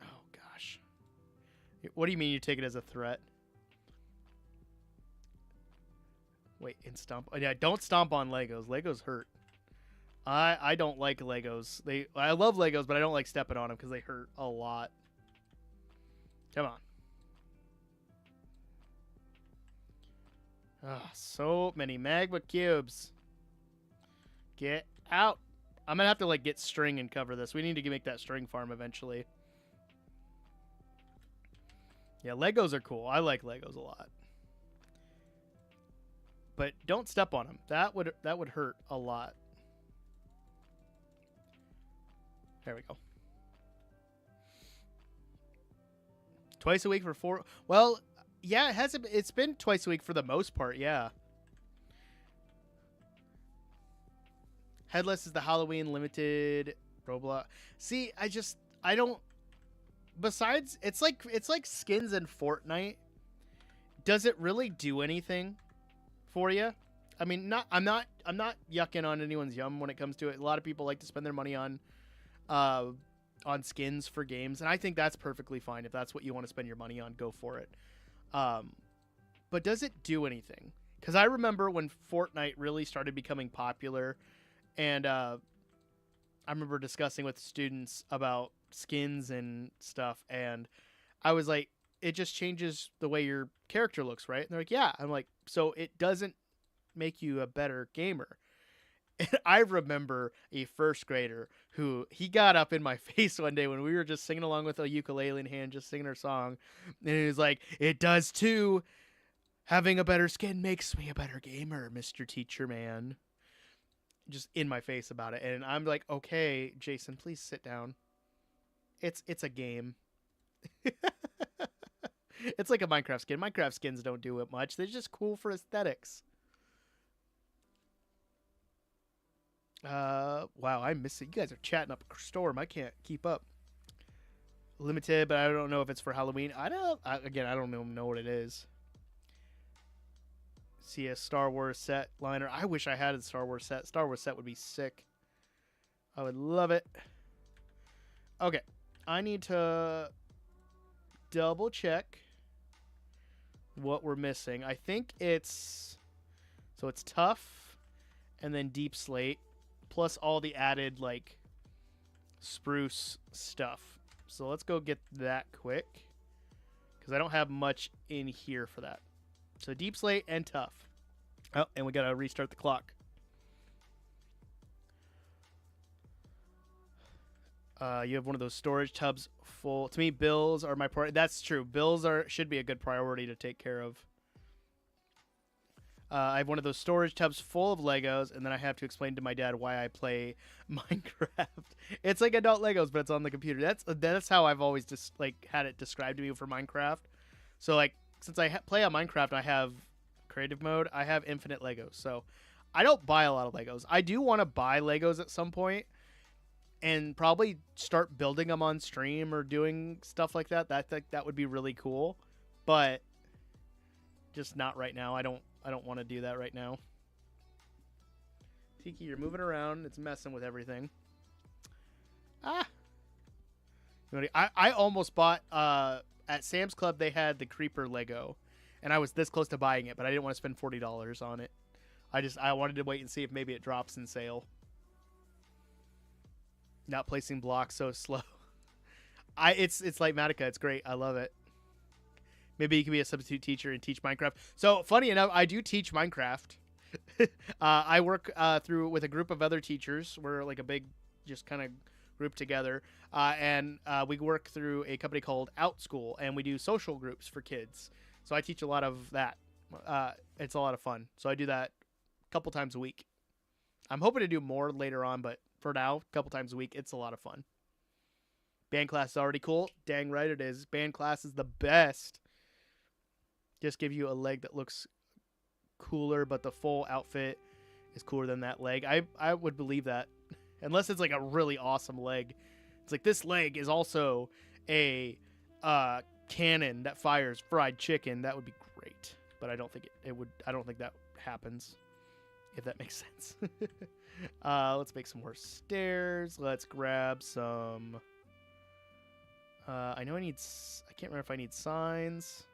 Oh, gosh. What do you mean you take it as a threat? Wait, and stomp. Oh, yeah, don't stomp on Legos. Legos hurt. I don't like Legos. I love Legos, but I don't like stepping on them because they hurt a lot. Come on. Oh, so many magma cubes. Get out. I'm going to have to like get string and cover this. We need to make that string farm eventually. Yeah, Legos are cool. I like Legos a lot. But don't step on them. That would hurt a lot. There we go. Twice a week for 4. Well, yeah, it's been twice a week for the most part, yeah. Headless is the Halloween limited Roblox. See, I don't besides it's like skins in Fortnite. Does it really do anything for you? I mean, I'm not yucking on anyone's yum when it comes to it. A lot of people like to spend their money on skins for games, and I think that's perfectly fine. If that's what you want to spend your money on, go for it. But does it do anything? Because I remember when Fortnite really started becoming popular, and I remember discussing with students about skins and stuff, and I was like, it just changes the way your character looks, right? And they're like, yeah. I'm like, so it doesn't make you a better gamer. And I remember a first grader who he got up in my face one day when we were just singing along with a ukulele in hand, just singing our song. And he was like, it does too. Having a better skin makes me a better gamer, Mr. Teacher Man. Just in my face about it. And I'm like, okay, Jason, please sit down. It's a game. It's like a Minecraft skin. Minecraft skins don't do it much. They're just cool for aesthetics. Wow, I miss it. You guys are chatting up a storm. I can't keep up. Limited, but I don't know if it's for Halloween. I don't know what it is. See a Star Wars set liner. I wish I had a Star Wars set. Star Wars set would be sick. I would love it. Okay, I need to double check what we're missing. I think it's tough and then deep slate plus all the added like spruce stuff. So let's go get that quick because I don't have much in here for that. So deep slate and tough. Oh, and we gotta restart the clock. You have one of those storage tubs full. To me, bills are my priority. That's true. Bills should be a good priority to take care of. I have one of those storage tubs full of Legos, and then I have to explain to my dad why I play Minecraft. It's like adult Legos, but it's on the computer. That's how I've always just like had it described to me for Minecraft. So like since I play on Minecraft, I have creative mode. I have infinite Legos, so I don't buy a lot of Legos. I do want to buy Legos at some point, and probably start building them on stream or doing stuff like that. That would be really cool, but just not right now. I don't want to do that right now. Tiki, you're moving around. It's messing with everything. I almost bought at Sam's Club. They had the Creeper Lego, and I was this close to buying it, but I didn't want to spend $40 on it. I wanted to wait and see if maybe it drops in sale. Not placing blocks so slow. It's like Matica. It's great. I love it. Maybe you can be a substitute teacher and teach Minecraft. So funny enough, I do teach Minecraft. I work with a group of other teachers. We're like a big, just kind of group together, and we work through a company called OutSchool, and we do social groups for kids. So I teach a lot of that. It's a lot of fun. So I do that a couple times a week. I'm hoping to do more later on, but for now, a couple times a week, it's a lot of fun. Band class is already cool. Dang right it is. Band class is the best. Just give you a leg that looks cooler, but the full outfit is cooler than that leg. I would believe that. Unless it's like a really awesome leg. It's like this leg is also a cannon that fires fried chicken. That would be great. But I don't think it would. I don't think that happens. if that makes sense. Let's make some more stairs. Let's grab some. I know I need. I can't remember if I need signs.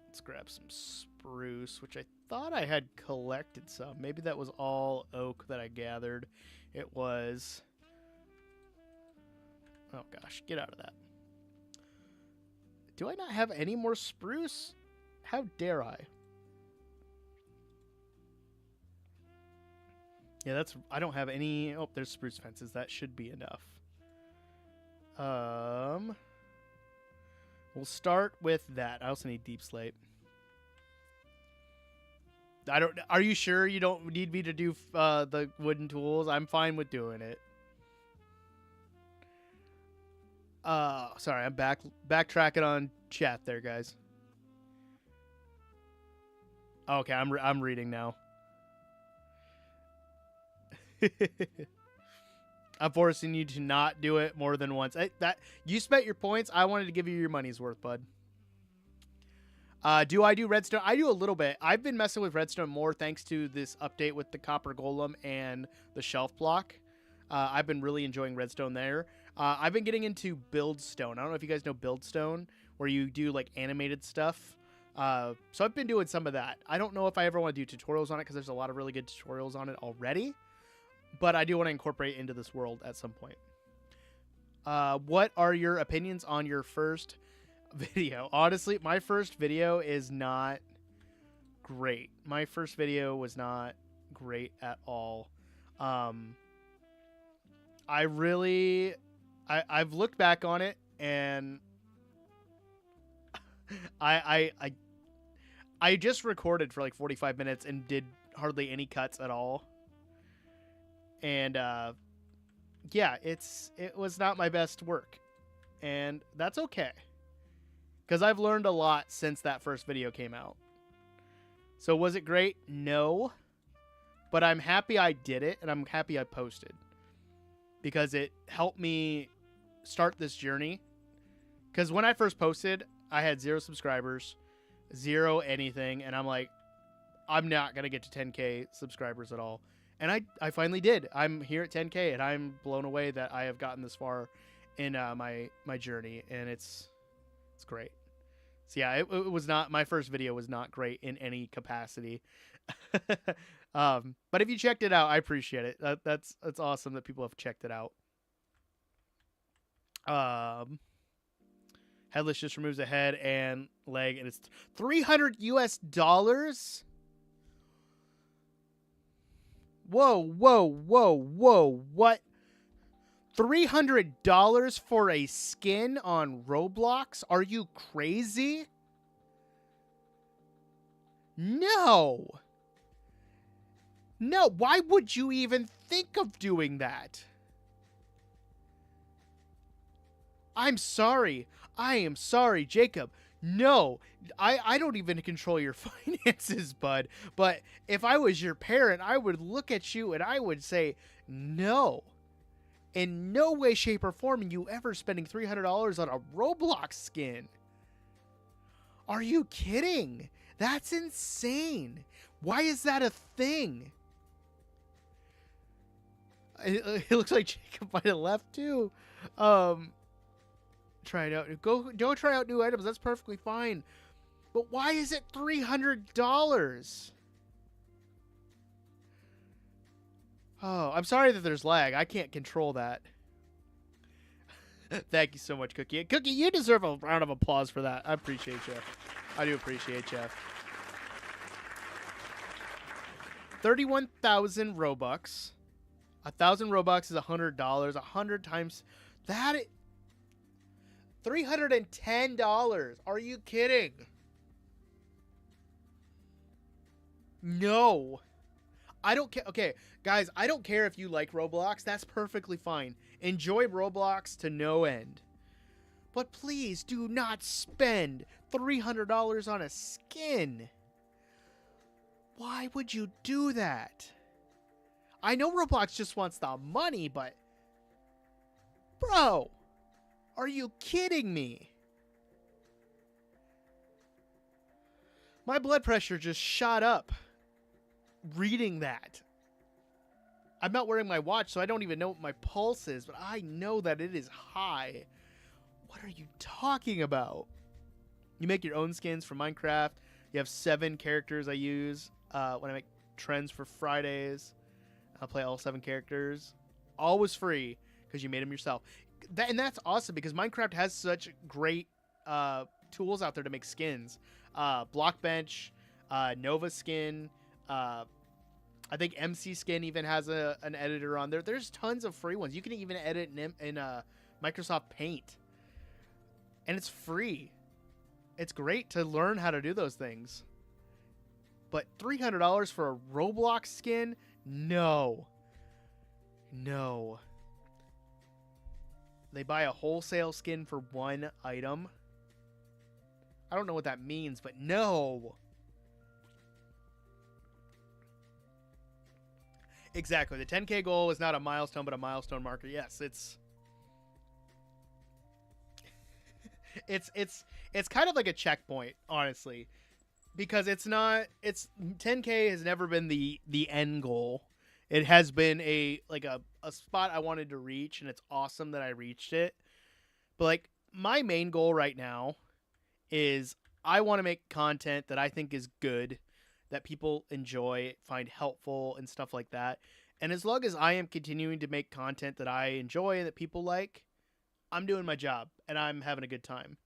Let's grab some spruce, which I thought I had collected some. Maybe that was all oak that I gathered. It was. Oh gosh, get out of that. Do I not have any more spruce? How dare I? Yeah, that's. I don't have any. Oh, there's spruce fences. That should be enough. We'll start with that. I also need deep slate. I don't. Are you sure you don't need me to do the wooden tools? I'm fine with doing it. Sorry, I'm backtracking on chat there, guys. Okay, I'm reading now. I'm forcing you to not do it more than once. That you spent your points. I wanted to give you your money's worth, bud. Do I do redstone? I do a little bit. I've been messing with redstone more thanks to this update with the copper golem and the shelf block. I've been really enjoying redstone there. I've been getting into buildstone. I don't know if you guys know buildstone, where you do like animated stuff. So I've been doing some of that. I don't know if I ever want to do tutorials on it because there's a lot of really good tutorials on it already. But I do want to incorporate it into this world at some point. What are your opinions on your first video? Honestly, my first video is not great. My first video was not great at all. I've looked back on it and I just recorded for like 45 minutes and did hardly any cuts at all. And yeah, it was not my best work, and that's okay, because I've learned a lot since that first video came out. So was it great? No, but I'm happy I did it, and I'm happy I posted, because it helped me start this journey. Because when I first posted, I had 0 subscribers, 0 anything, and I'm like, I'm not gonna get to 10K subscribers at all. And I finally did. I'm here at 10K, and I'm blown away that I have gotten this far in my journey, and it's great. So yeah, it was not, my first video was not great in any capacity. But if you checked it out, I appreciate it. That's awesome that people have checked it out. Headless just removes a head and leg, and it's $300 US. Whoa, what? $300 for a skin on Roblox? Are you crazy? No, why would you even think of doing that? I'm sorry. I am sorry, Jacob. No, I don't even control your finances, bud. But if I was your parent, I would look at you and I would say, no. In no way, shape, or form are you ever spending $300 on a Roblox skin. Are you kidding? That's insane. Why is that a thing? It looks like Jacob might have left too. Try it out. Don't try out new items. That's perfectly fine. But why is it $300? Oh, I'm sorry that there's lag. I can't control that. Thank you so much, Cookie. Cookie, you deserve a round of applause for that. I appreciate you. I do appreciate you. 31,000 Robux. 1,000 Robux is $100. 100 times that. $310. Are you kidding? No. I don't care. Okay, guys, I don't care if you like Roblox. That's perfectly fine. Enjoy Roblox to no end. But please do not spend $300 on a skin. Why would you do that? I know Roblox just wants the money, but... Bro! Are you kidding me? My blood pressure just shot up reading that. I'm not wearing my watch, so I don't even know what my pulse is, but I know that it is high. What are you talking about? You make your own skins for Minecraft. You have 7 characters I use when I make trends for Fridays. I'll play all 7 characters. Always free because you made them yourself. And that's awesome because Minecraft has such great tools out there to make skins. Blockbench, Nova Skin, I think MC Skin even has an editor on there. There's tons of free ones. You can even edit in Microsoft Paint. And it's free. It's great to learn how to do those things. But $300 for a Roblox skin? No. No. They buy a wholesale skin for 1 item. I don't know what that means, but no. Exactly. The 10K goal is not a milestone, but a milestone marker. Yes, it's kind of like a checkpoint, honestly, because it's 10K has never been the end goal. It has been a spot I wanted to reach, and it's awesome that I reached it. But like my main goal right now is I want to make content that I think is good, that people enjoy, find helpful, and stuff like that. And as long as I am continuing to make content that I enjoy and that people like, I'm doing my job and I'm having a good time.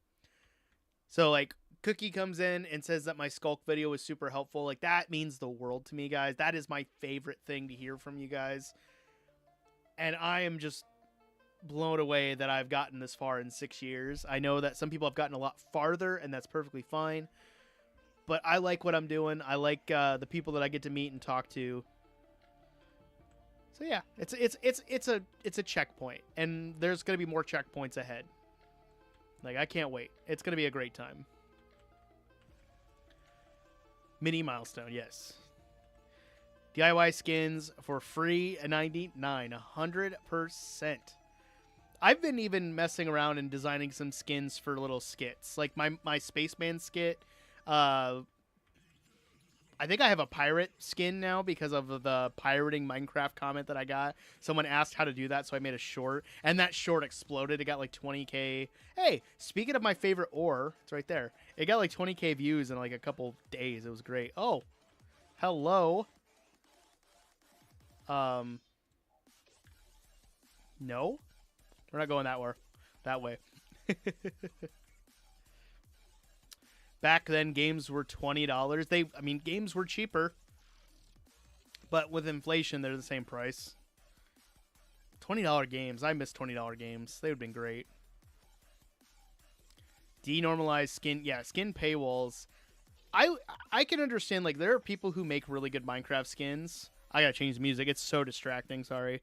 So like Cookie comes in and says that my Skulk video was super helpful. Like that means the world to me, guys. That is my favorite thing to hear from you guys. And I am just blown away that I've gotten this far in 6 years. I know that some people have gotten a lot farther, and that's perfectly fine. But I like what I'm doing. I like the people that I get to meet and talk to. So yeah, it's a checkpoint, and there's gonna be more checkpoints ahead. Like I can't wait. It's gonna be a great time. Mini milestone, yes. DIY skins for free at 99, 100%. I've been even messing around and designing some skins for little skits, like my Spaceman skit. I think I have a pirate skin now because of the pirating Minecraft comment that I got. Someone asked how to do that, so I made a short, and that short exploded. It got like 20K. Hey, speaking of my favorite ore, it's right there. It got like 20K views in like a couple days. It was great. Oh, hello. No, we're not going that way. Back then, games were $20. Games were cheaper, but with inflation, they're the same price. $20 games. I miss $20 games. They would have been great. Denormalized skin. Yeah, skin paywalls. I can understand, like, there are people who make really good Minecraft skins. I gotta change the music. It's so distracting. Sorry.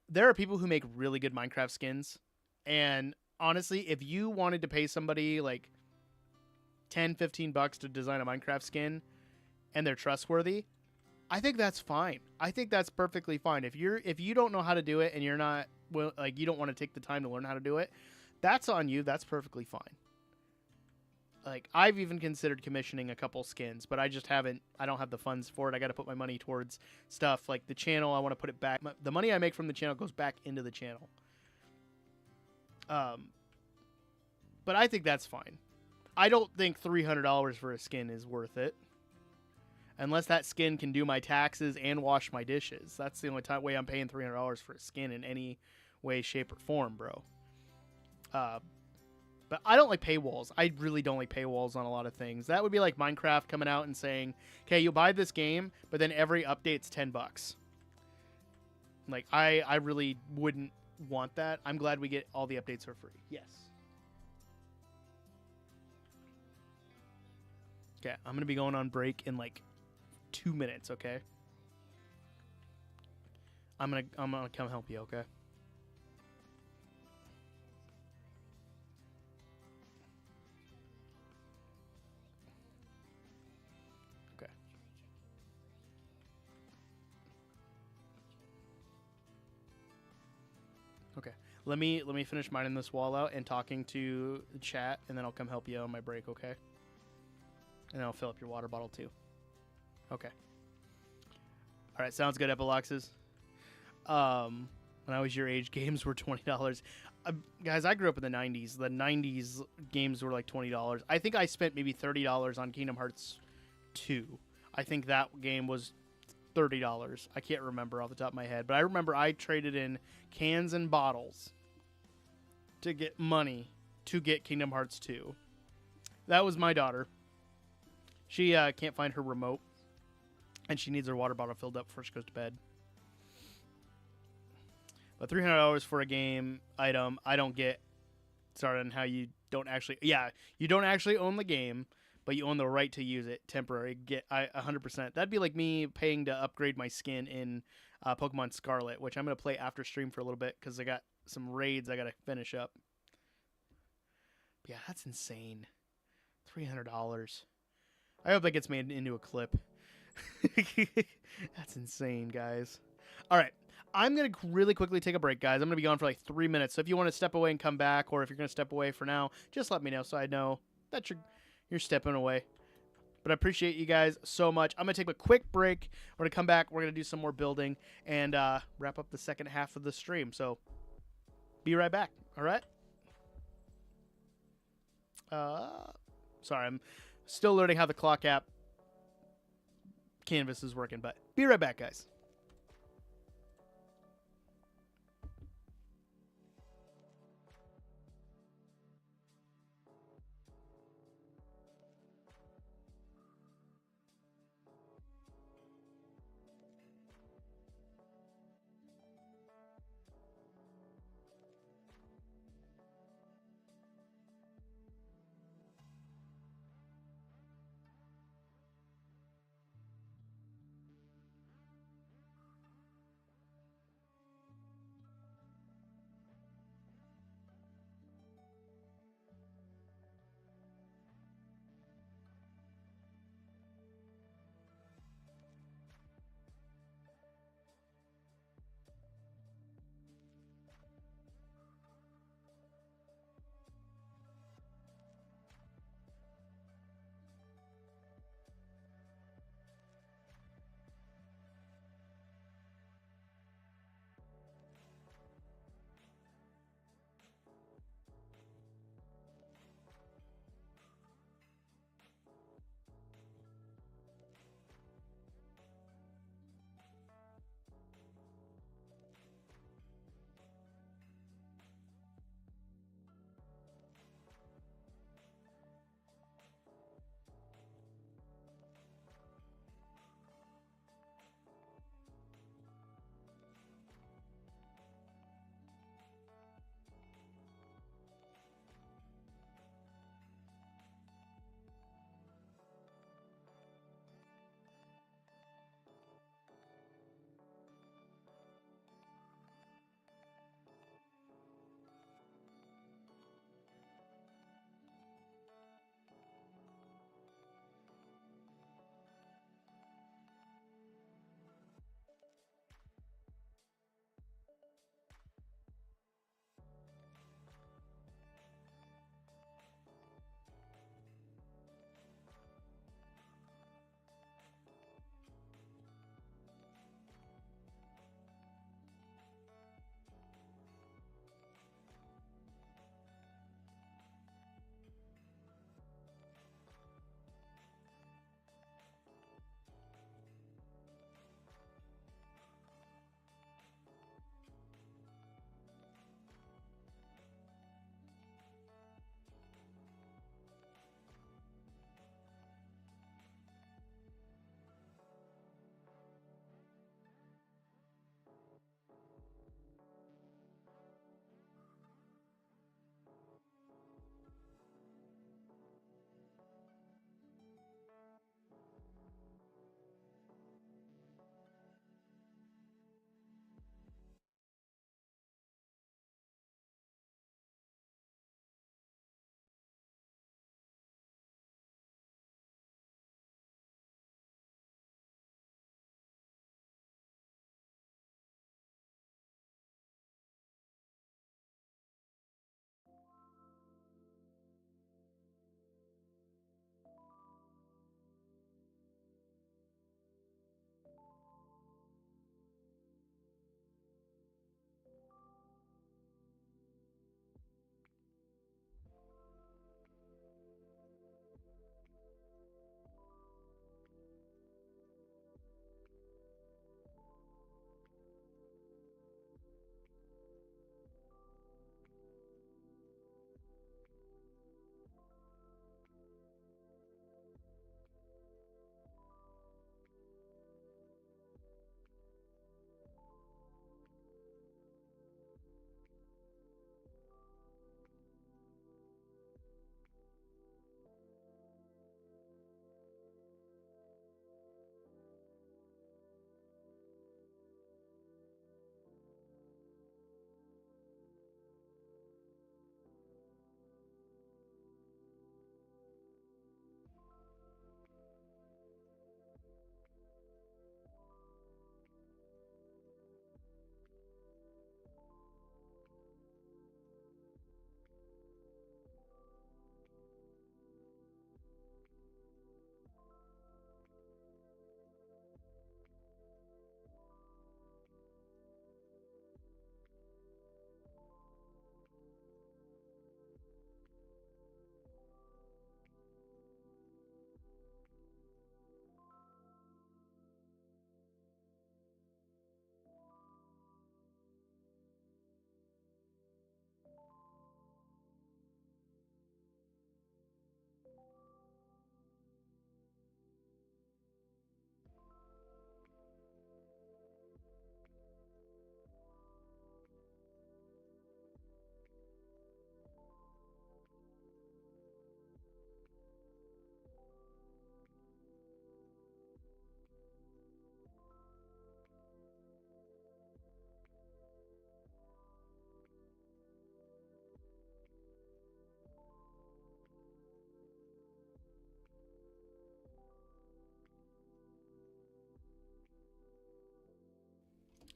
There are people who make really good Minecraft skins. And honestly, if you wanted to pay somebody, like, $10-15 to design a Minecraft skin and they're trustworthy, I think that's fine. I think that's perfectly fine. If you don't know how to do it and you're not you don't want to take the time to learn how to do it, that's on you. That's perfectly fine. Like I've even considered commissioning a couple skins, but I don't have the funds for it. I got to put my money towards stuff like the channel. I want to put it back. The money I make from the channel goes back into the channel. But I think that's fine. I don't think $300 for a skin is worth it. Unless that skin can do my taxes and wash my dishes. That's the only way I'm paying $300 for a skin in any way, shape, or form, bro. But I don't like paywalls. I really don't like paywalls on a lot of things. That would be like Minecraft coming out and saying, okay, you'll buy this game, but then every update's $10. Like, I really wouldn't want that. I'm glad we get all the updates for free. Yes. Okay, I'm going to be going on break in like 2 minutes, okay? I'm going to come help you, okay? Okay. Okay. Let me finish mining this wall out and talking to the chat, and then I'll come help you on my break, okay? And I'll fill up your water bottle too. Okay. All right, sounds good, Epiloxes. When I was your age, games were $20. Guys, I grew up in the 90s. The 90s games were like $20. I think I spent maybe $30 on Kingdom Hearts 2. I think that game was $30. I can't remember off the top of my head, but I remember I traded in cans and bottles to get money to get Kingdom Hearts 2. That was my daughter. She can't find her remote, and she needs her water bottle filled up before she goes to bed. But $300 for a game item, I don't get started on how you don't actually... Yeah, you don't actually own the game, but you own the right to use it temporary. 100%. That'd be like me paying to upgrade my skin in Pokemon Scarlet, which I'm going to play after stream for a little bit because I got some raids I got to finish up. But yeah, that's insane. $300. I hope that gets made into a clip. That's insane, guys. All right. I'm going to really quickly take a break, guys. I'm going to be gone for like 3 minutes. So if you want to step away and come back, or if you're going to step away for now, just let me know so I know that you're stepping away. But I appreciate you guys so much. I'm going to take a quick break. We're going to come back. We're going to do some more building and wrap up the second half of the stream. So be right back. All right? Sorry, I'm still learning how the clock app canvas is working, but be right back, guys.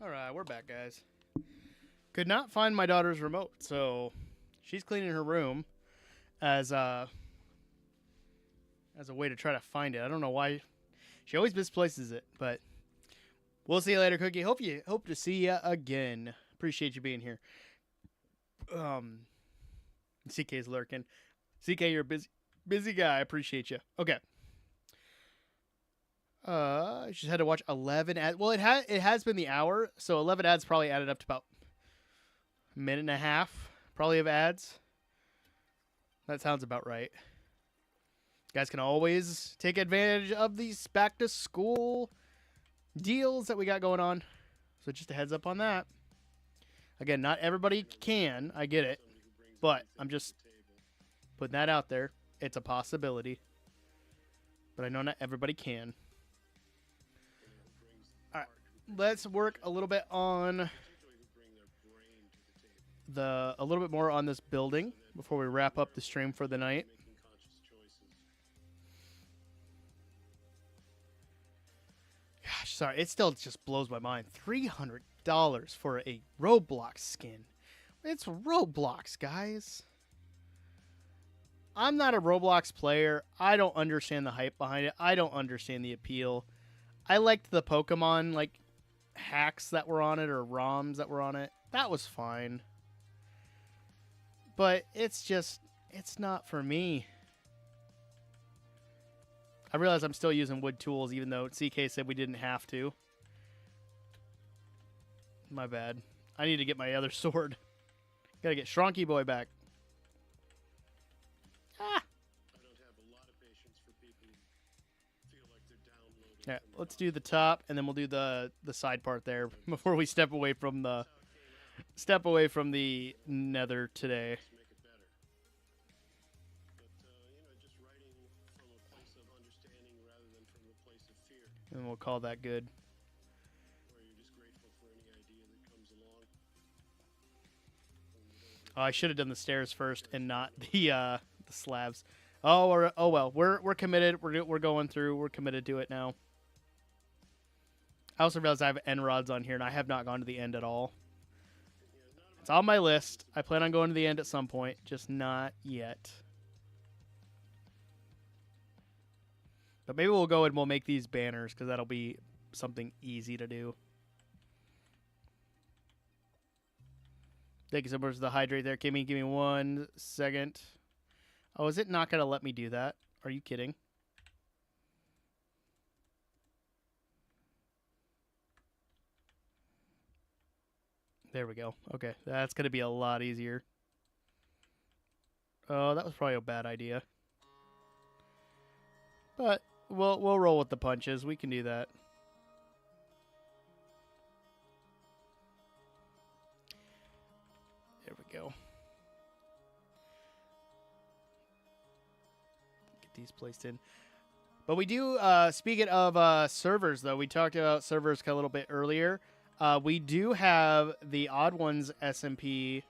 All right, we're back, guys. Could not find my daughter's remote, so she's cleaning her room as a way to try to find it. I don't know why she always misplaces it, but we'll see you later, Cookie. Hope to see you again. Appreciate you being here. CK's lurking. CK, you're a busy guy. I appreciate you. Okay. I just had to watch 11 ads. Well, it has been the hour, so 11 ads probably added up to about a minute and a half, probably, of ads. That sounds about right. You guys can always take advantage of these back to school deals that we got going on. So just a heads up on that. Again, not everybody can. I get it. But I'm just putting that out there. It's a possibility. But I know not everybody can. All right. Let's work a little bit on a little bit more on this building before we wrap up the stream for the night. Gosh, sorry, it still just blows my mind. $300 for a Roblox skin. It's Roblox, guys. I'm not a Roblox player. I don't understand the hype behind it. I don't understand the appeal. I liked the Pokemon like hacks that were on it, or ROMs that were on it. That was fine. But it's not for me. I realize I'm still using wood tools, even though CK said we didn't have to. My bad. I need to get my other sword. Gotta get Shronky Boy back. Ah! Yeah, let's do the top, and then we'll do the side part there before we step away from the nether today. And we'll call that good. Oh, I should have done the stairs first and not the slabs. Oh well. We're committed. We're going through. We're committed to it now. I also realized I have end rods on here, and I have not gone to the end at all. It's on my list. I plan on going to the end at some point, just not yet. But maybe we'll go and we'll make these banners, because that'll be something easy to do. Thank you so much for the hydrate there, Kimmy. Give me 1 second. Oh, is it not going to let me do that? Are you kidding? There we go. Okay, that's going to be a lot easier. Oh, that was probably a bad idea. But we'll roll with the punches. We can do that. There we go. Get these placed in. But we do, speaking of servers, though, we talked about servers a little bit earlier. We do have the Odd Ones SMP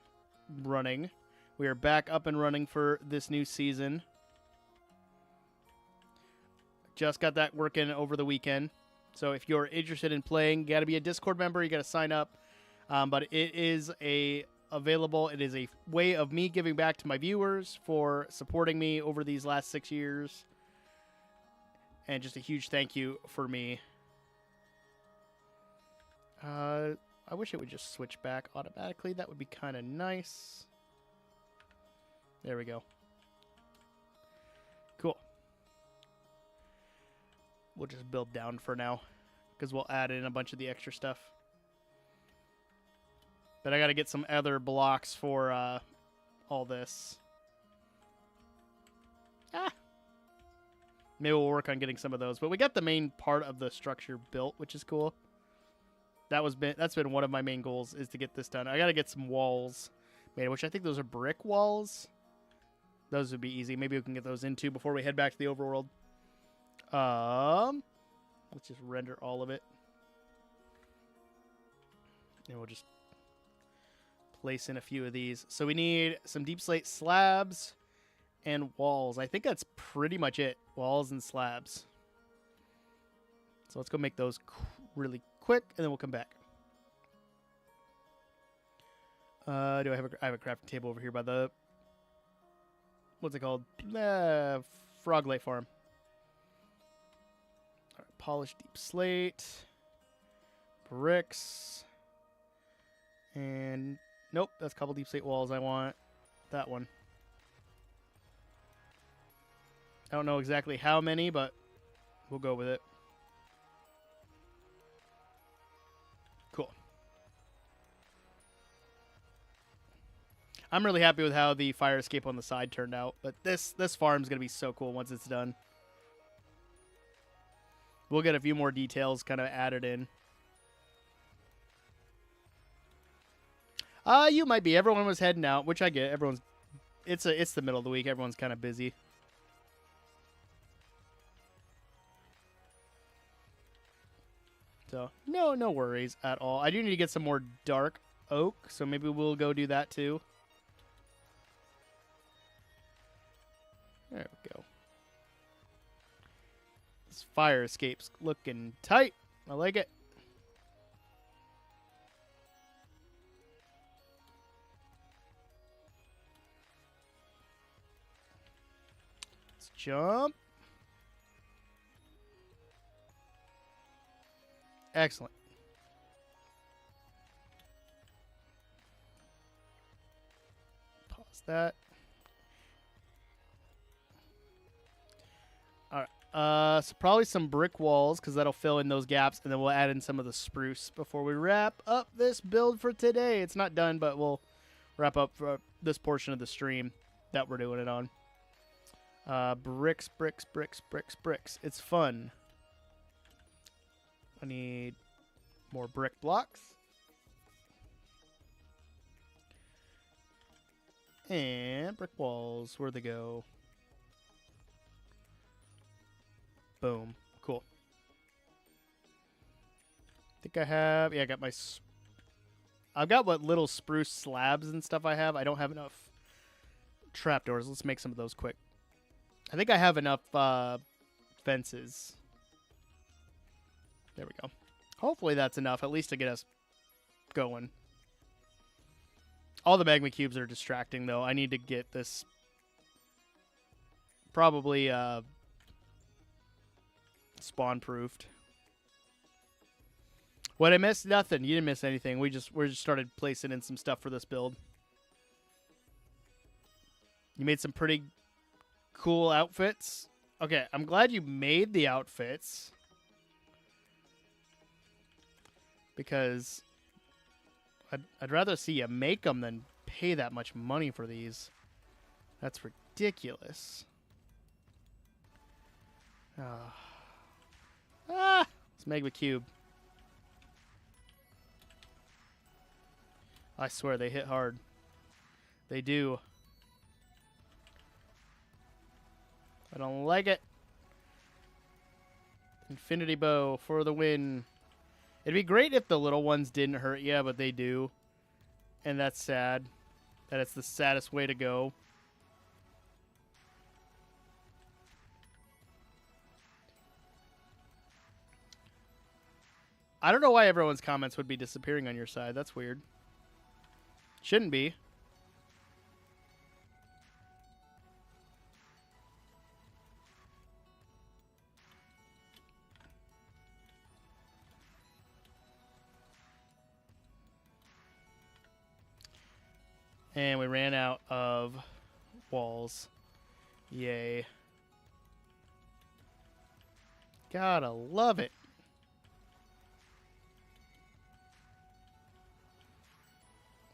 running. We are back up and running for this new season. Just got that working over the weekend. So if you're interested in playing, you got to be a Discord member. You got to sign up. But it is available. It is a way of me giving back to my viewers for supporting me over these last 6 years. And just a huge thank you for me. I wish it would just switch back automatically. That would be kind of nice. There we go. Cool. We'll just build down for now, because we'll add in a bunch of the extra stuff. But I got to get some other blocks for all this. Maybe we'll work on getting some of those. But we got the main part of the structure built, which is cool. That's been one of my main goals, is to get this done. I got to get some walls made, which I think those are brick walls. Those would be easy. Maybe we can get those in too before we head back to the overworld. Let's just render all of it. And we'll just place in a few of these. So we need some deep slate slabs and walls. I think that's pretty much it. Walls and slabs. So let's go make those really quick, and then we'll come back. Do I have I have a crafting table over here by the, what's it called? Frog Lake Farm. All right, polished deep slate, bricks, and nope, that's a couple deep slate walls. I want that one. I don't know exactly how many, but we'll go with it. Cool. I'm really happy with how the fire escape on the side turned out, but this farm's going to be so cool once it's done. We'll get a few more details kind of added in. You might be. Everyone was heading out, which I get. It's the middle of the week. Everyone's kind of busy. So, no worries at all. I do need to get some more dark oak, so maybe we'll go do that too. There we go. This fire escape's looking tight. I like it. Let's jump. Excellent. Pause that. All right. So probably some brick walls because that'll fill in those gaps, and then we'll add in some of the spruce before we wrap up this build for today. It's not done, but we'll wrap up for this portion of the stream that we're doing it on. Bricks. It's fun. I need more brick blocks. And brick walls. Where'd they go? Boom. Cool. I think I have... Yeah, I got my... I've got what little spruce slabs and stuff I have. I don't have enough trapdoors. Let's make some of those quick. I think I have enough fences. There we go. Hopefully that's enough, at least to get us going. All the magma cubes are distracting, though. I need to get this probably spawn-proofed. What I missed? Nothing. You didn't miss anything. We just started placing in some stuff for this build. You made some pretty cool outfits. Okay, I'm glad you made the outfits. Because I'd rather see you make them than pay that much money for these. That's ridiculous. Let's make a cube. I swear they hit hard. They do. I don't like it. Infinity bow for the win. It'd be great if the little ones didn't hurt you, but they do. And that's sad. That it's the saddest way to go. I don't know why everyone's comments would be disappearing on your side. That's weird. Shouldn't be. And we ran out of walls. Yay. Gotta love it.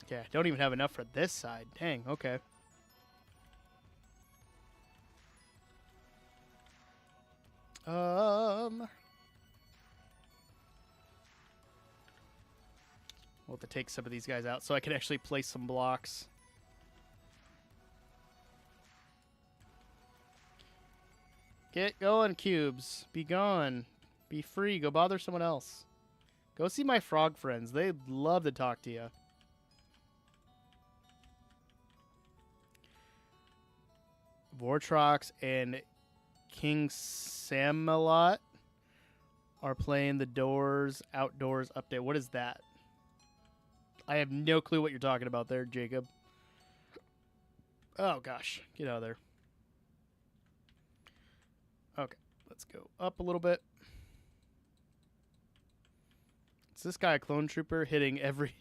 Yeah, don't even have enough for this side. Dang, okay. We'll have to take some of these guys out so I can actually place some blocks. Get going, cubes. Be gone. Be free. Go bother someone else. Go see my frog friends. They'd love to talk to you. Vortrox and King Samalot are playing the Doors Outdoors update. What is that? I have no clue what you're talking about there, Jacob. Oh, gosh. Get out of there. Okay. Let's go up a little bit. Is this guy a clone trooper hitting every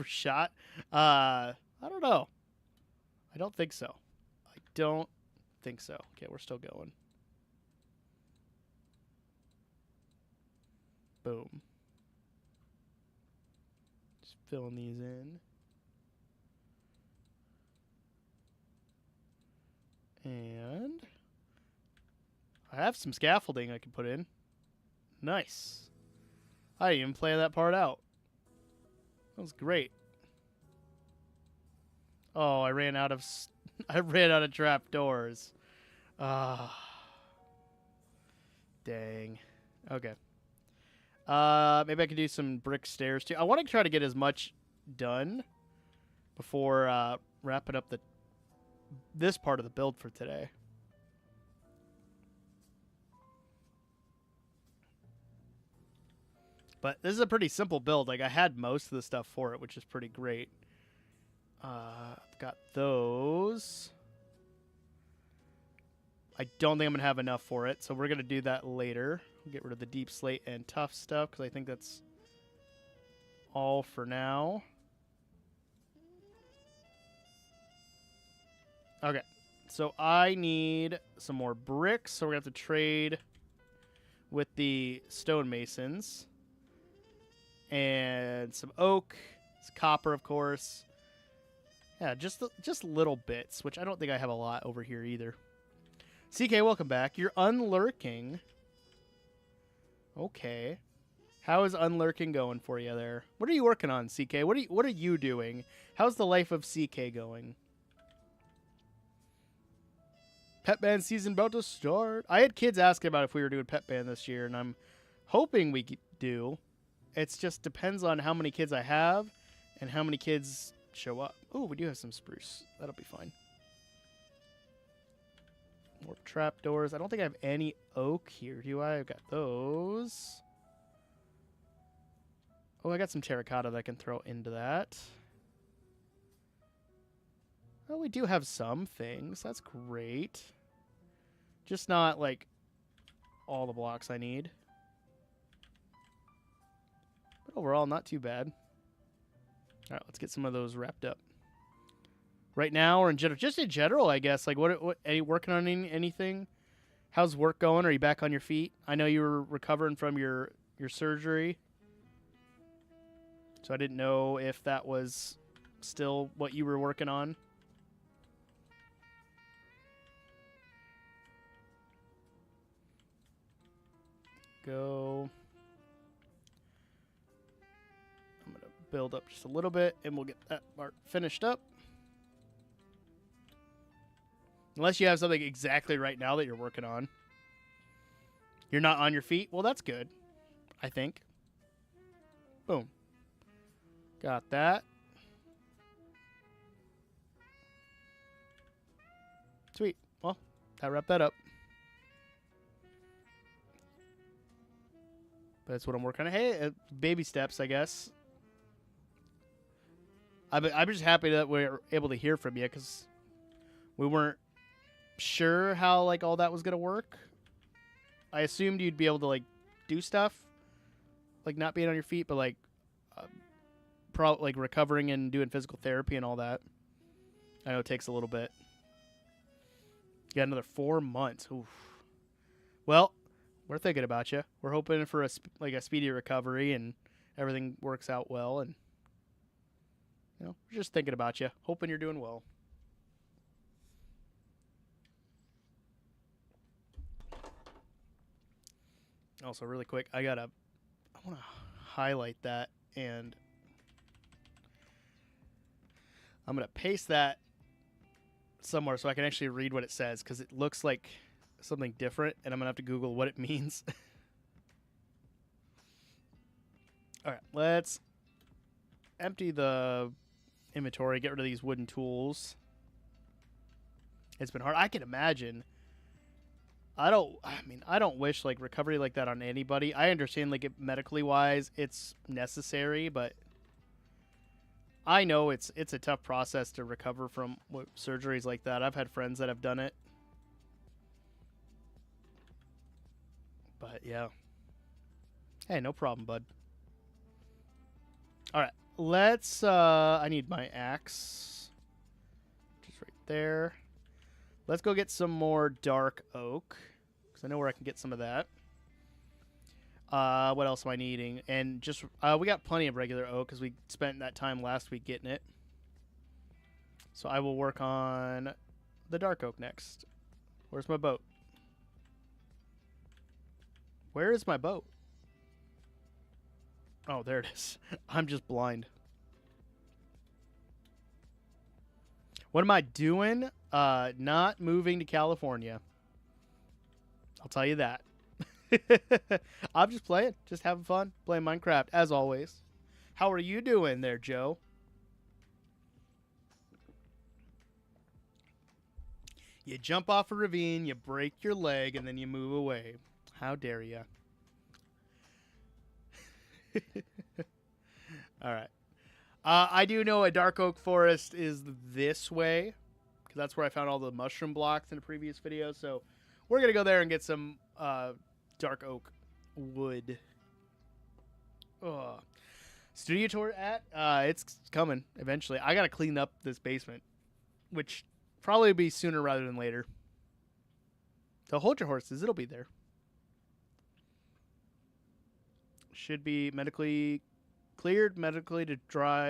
shot? I don't know. I don't think so. I don't think so. Okay, we're still going. Boom. Just filling these in. And I have some scaffolding I can put in. Nice. I didn't even play that part out. That was great. Oh, I ran out of trap doors. Ah. Dang. Okay. Maybe I could do some brick stairs too. I want to try to get as much done before wrapping up this part of the build for today. But this is a pretty simple build. Like, I had most of the stuff for it, which is pretty great. I've got those. I don't think I'm going to have enough for it, so we're going to do that later. We'll get rid of the deep slate and tough stuff, because I think that's all for now. Okay, so I need some more bricks, so we're going to have to trade with the stonemasons. And some oak, some copper, of course. Yeah, just little bits, which I don't think I have a lot over here either. CK, welcome back. You're unlurking. Okay. How is unlurking going for you there? What are you working on, CK? What are you doing? How's the life of CK going? Pet band season about to start. I had kids asking about if we were doing pet band this year, and I'm hoping we do. It just depends on how many kids I have and how many kids show up. Oh, we do have some spruce. That'll be fine. More trapdoors. I don't think I have any oak here, do I? I've got those. Oh, I got some terracotta that I can throw into that. Oh, we do have some things. That's great. Just not, like, all the blocks I need. But overall, not too bad. All right, let's get some of those wrapped up. Right now, or in general, just in general, I guess. Like, what are you working on anything? How's work going? Are you back on your feet? I know you were recovering from your surgery. So I didn't know if that was still what you were working on. Go. I'm going to build up just a little bit, and we'll get that part finished up. Unless you have something exactly right now that you're working on. You're not on your feet? Well, that's good, I think. Boom. Got that. Sweet. Well, that wrapped that up. But that's what I'm working on. Hey, baby steps, I guess. I'm just happy that we're able to hear from you, because we weren't sure how, like, all that was going to work. I assumed you'd be able to, like, do stuff, like, not being on your feet, but, like, like recovering and doing physical therapy and all that. I know it takes a little bit. You got another 4 months. Oof. Well, we're thinking about you. We're hoping for a speedy recovery and everything works out well. And, you know, we're just thinking about you. Hoping you're doing well. Also, really quick, I want to highlight that, and I'm going to paste that somewhere so I can actually read what it says, because it looks like something different, and I'm going to have to Google what it means. All right, let's empty the inventory, get rid of these wooden tools. It's been hard. I can imagine. I don't wish, like, recovery like that on anybody. I understand, like, medically wise, it's necessary, but I know it's a tough process to recover from surgeries like that. I've had friends that have done it. But yeah. Hey, no problem, bud. All right. Let's I need my axe. Just right there. Let's go get some more dark oak, cuz I know where I can get some of that. What else am I needing? And just we got plenty of regular oak cuz we spent that time last week getting it. So I will work on the dark oak next. Where's my boat? Where is my boat? Oh, there it is. I'm just blind. What am I doing? Not moving to California. I'll tell you that. I'm just playing. Just having fun. Playing Minecraft, as always. How are you doing there, Joe? You jump off a ravine, you break your leg, and then you move away. How dare you? All right. I do know a dark oak forest is this way, because that's where I found all the mushroom blocks in the previous video. So we're going to go there and get some dark oak wood. Ugh. Studio tour at? It's coming eventually. I got to clean up this basement, which probably be sooner rather than later. So hold your horses. It'll be there. Should be medically cleared, medically to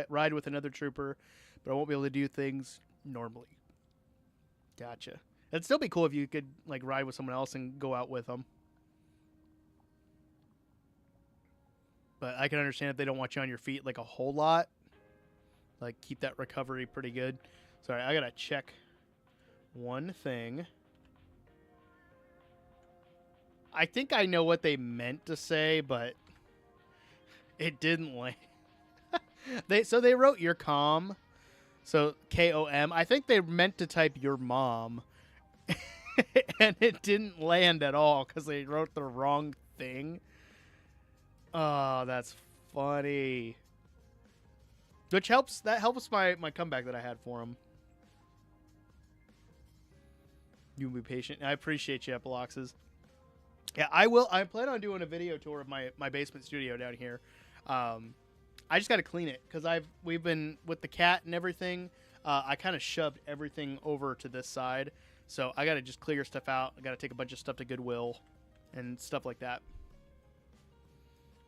ride with another trooper, but I won't be able to do things normally. Gotcha. It'd still be cool if you could like ride with someone else and go out with them. But I can understand if they don't want you on your feet like a whole lot. Like keep that recovery pretty good. Sorry, I gotta check one thing. I think I know what they meant to say, but it didn't land. They wrote your com. So K-O-M. I think they meant to type your mom. And it didn't land at all because they wrote the wrong thing. Oh, that's funny. Which helps. That helps my comeback that I had for him. You be patient. I appreciate you, Epiloxes. Yeah, I will. I plan on doing a video tour of my basement studio down here. I just got to clean it because we've been with the cat and everything. I kind of shoved everything over to this side, so I got to just clear stuff out. I got to take a bunch of stuff to Goodwill and stuff like that.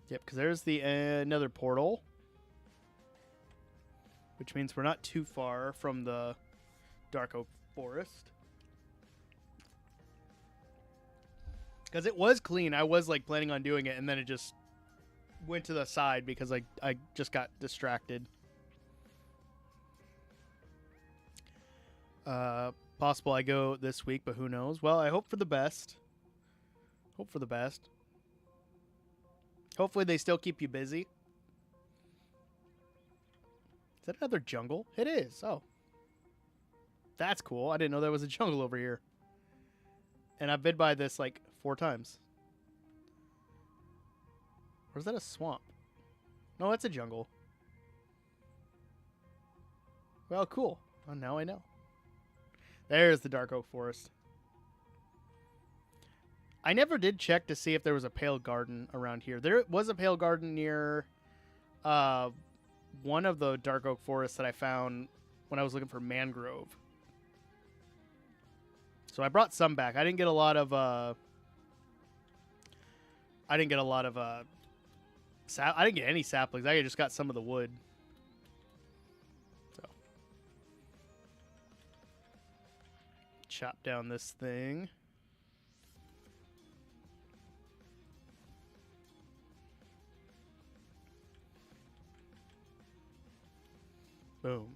Yep, because there's the another portal, which means we're not too far from the Dark Oak Forest. Because it was clean. I was like planning on doing it, and then it just went to the side because I just got distracted. Possible I go this week, but who knows? Well, I hope for the best. Hope for the best. Hopefully they still keep you busy. Is that another jungle? It is. Oh. That's cool. I didn't know there was a jungle over here. And I've been by this like 4 times. Or is that a swamp? No, that's a jungle. Well, cool. Oh, now I know. There's the Dark Oak Forest. I never did check to see if there was a Pale Garden around here. There was a Pale Garden near one of the Dark Oak Forests that I found when I was looking for mangrove. So I brought some back. I didn't get a lot of I didn't get any saplings. I just got some of the wood. So chop down this thing. Boom.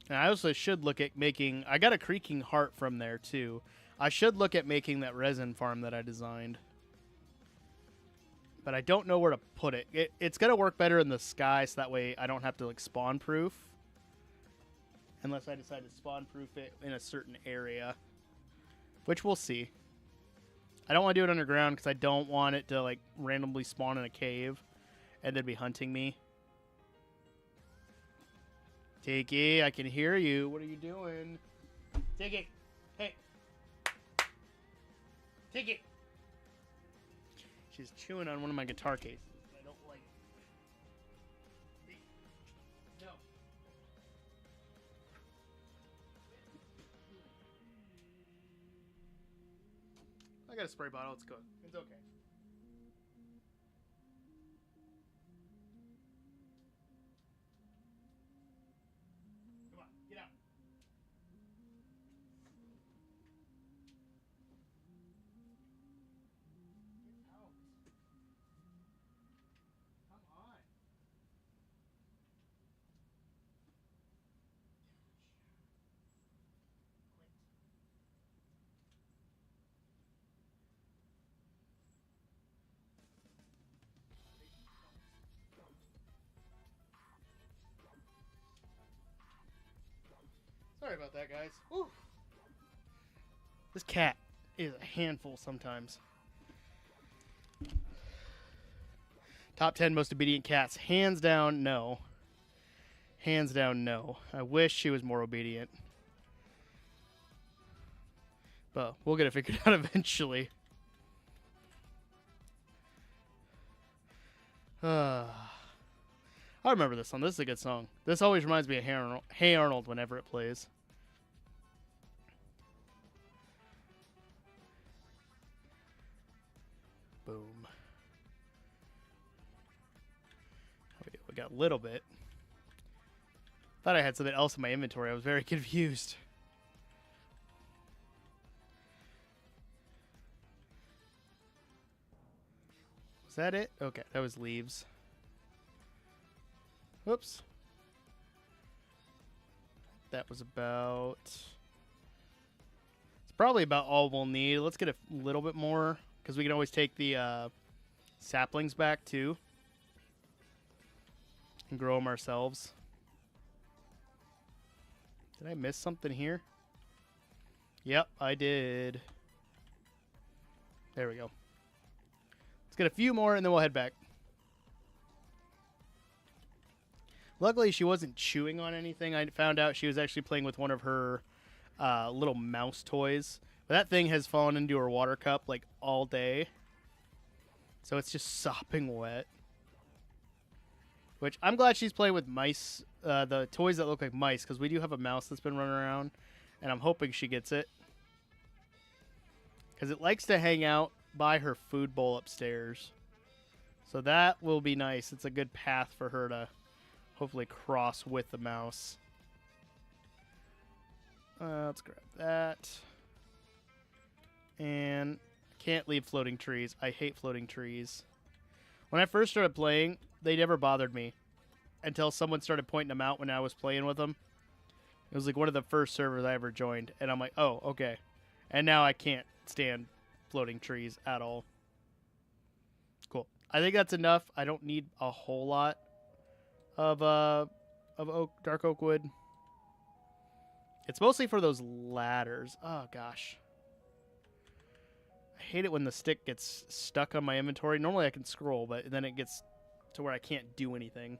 And I also should look at making... I got a creaking heart from there, too. I should look at making that resin farm that I designed. But I don't know where to put it. It's going to work better in the sky, so that way I don't have to, like, spawn-proof. Unless I decide to spawn-proof it in a certain area. Which we'll see. I don't want to do it underground because I don't want it to like randomly spawn in a cave and then be hunting me. Tiki, I can hear you. What are you doing? Tiki, hey. Tiki. She's chewing on one of my guitar cases. I don't like it. No. I got a spray bottle. It's good. It's okay. Come on, get out. Get out. Come on. Sorry about that, guys. Whew. This cat is a handful sometimes. Top 10 most obedient cats. Hands down, no. Hands down, no. I wish she was more obedient. But we'll get it figured out eventually. I remember this song. This is a good song. This always reminds me of Hey Arnold whenever it plays. Boom. We got a little bit. Thought I had something else in my inventory. I was very confused. Was that it? Okay, that was leaves. Whoops. That was about... It's probably about all we'll need. Let's get a little bit more, because we can always take the saplings back, too. And grow them ourselves. Did I miss something here? Yep, I did. There we go. Let's get a few more, and then we'll head back. Luckily, she wasn't chewing on anything. I found out she was actually playing with one of her little mouse toys. But that thing has fallen into her water cup like all day. So it's just sopping wet. Which I'm glad she's playing with mice, the toys that look like mice, because we do have a mouse that's been running around. And I'm hoping she gets it. Because it likes to hang out by her food bowl upstairs. So that will be nice. It's a good path for her to hopefully cross with the mouse. Let's grab that. And can't leave floating trees. I hate floating trees. When I first started playing, they never bothered me. Until someone started pointing them out when I was playing with them. It was like one of the first servers I ever joined. And I'm like, oh, okay. And now I can't stand floating trees at all. Cool. I think that's enough. I don't need a whole lot of dark oak wood. It's mostly for those ladders. Oh gosh, I hate it when the stick gets stuck on my inventory. Normally I can scroll, but then it gets to where I can't do anything.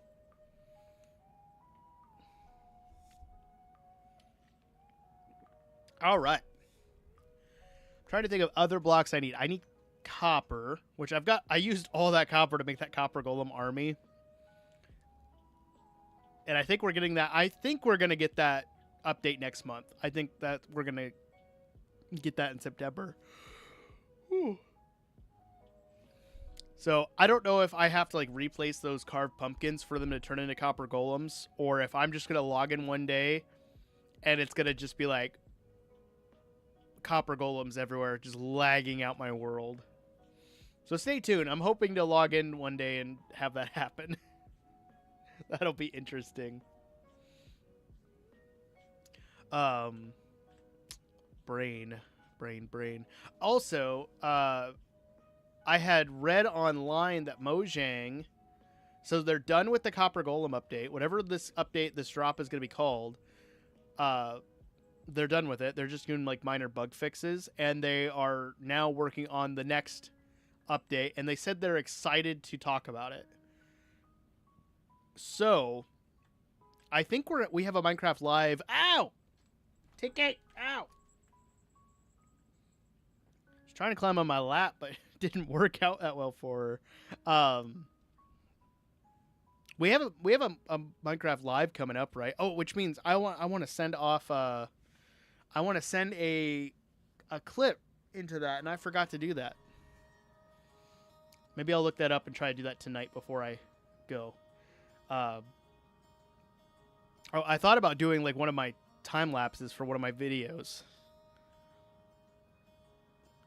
All right. I'm trying to think of other blocks I need. I need copper, which I've got. I used all that copper to make that copper golem army. And I think we're getting that. I think we're going to get that update next month. I think that we're going to get that in September. Whew. So I don't know if I have to like replace those carved pumpkins for them to turn into copper golems, or if I'm just going to log in one day and it's going to just be like copper golems everywhere, just lagging out my world. So stay tuned. I'm hoping to log in one day and have that happen. That'll be interesting. Brain. Also, I had read online that Mojang, so they're done with the Copper Golem update. Whatever this update, this drop is going to be called, they're done with it. They're just doing like minor bug fixes, and they are now working on the next update. And they said they're excited to talk about it. So, I think we have a Minecraft Live. Ow! Ticket! Ow! She's trying to climb on my lap, but it didn't work out that well for her. We have a Minecraft Live coming up, right? Oh, which means I want to send off I want to send a clip into that, and I forgot to do that. Maybe I'll look that up and try to do that tonight before I go. Oh, I thought about doing like one of my time lapses for one of my videos,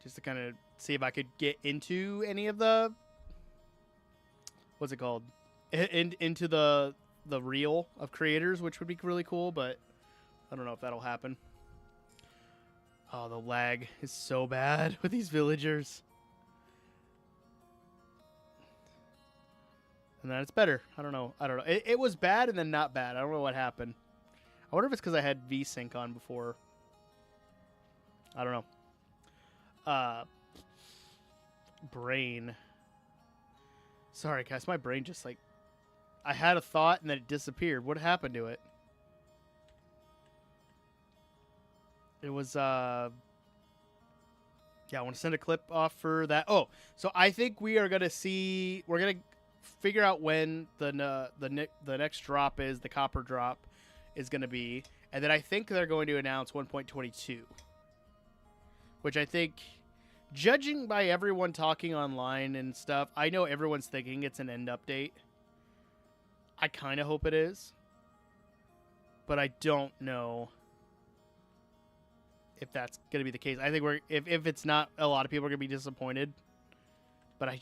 just to kind of see if I could get into any of the what's it called, into the reel of creators, which would be really cool. But I don't know if that'll happen. Oh, the lag is so bad with these villagers. And then it's better. I don't know. It was bad and then not bad. I don't know what happened. I wonder if it's because I had VSync on before. I don't know. Brain. Sorry, guys. My brain just like... I had a thought and then it disappeared. What happened to it? It was... Yeah, I want to send a clip off for that. Oh, so I think we are going to see... We're going to figure out when the next drop is, the copper drop is going to be, and then I think they're going to announce 1.22, which I think, judging by everyone talking online and stuff, I know everyone's thinking it's an end update. I kind of hope it is, but I don't know if that's going to be the case. I think if it's not, a lot of people are going to be disappointed. But I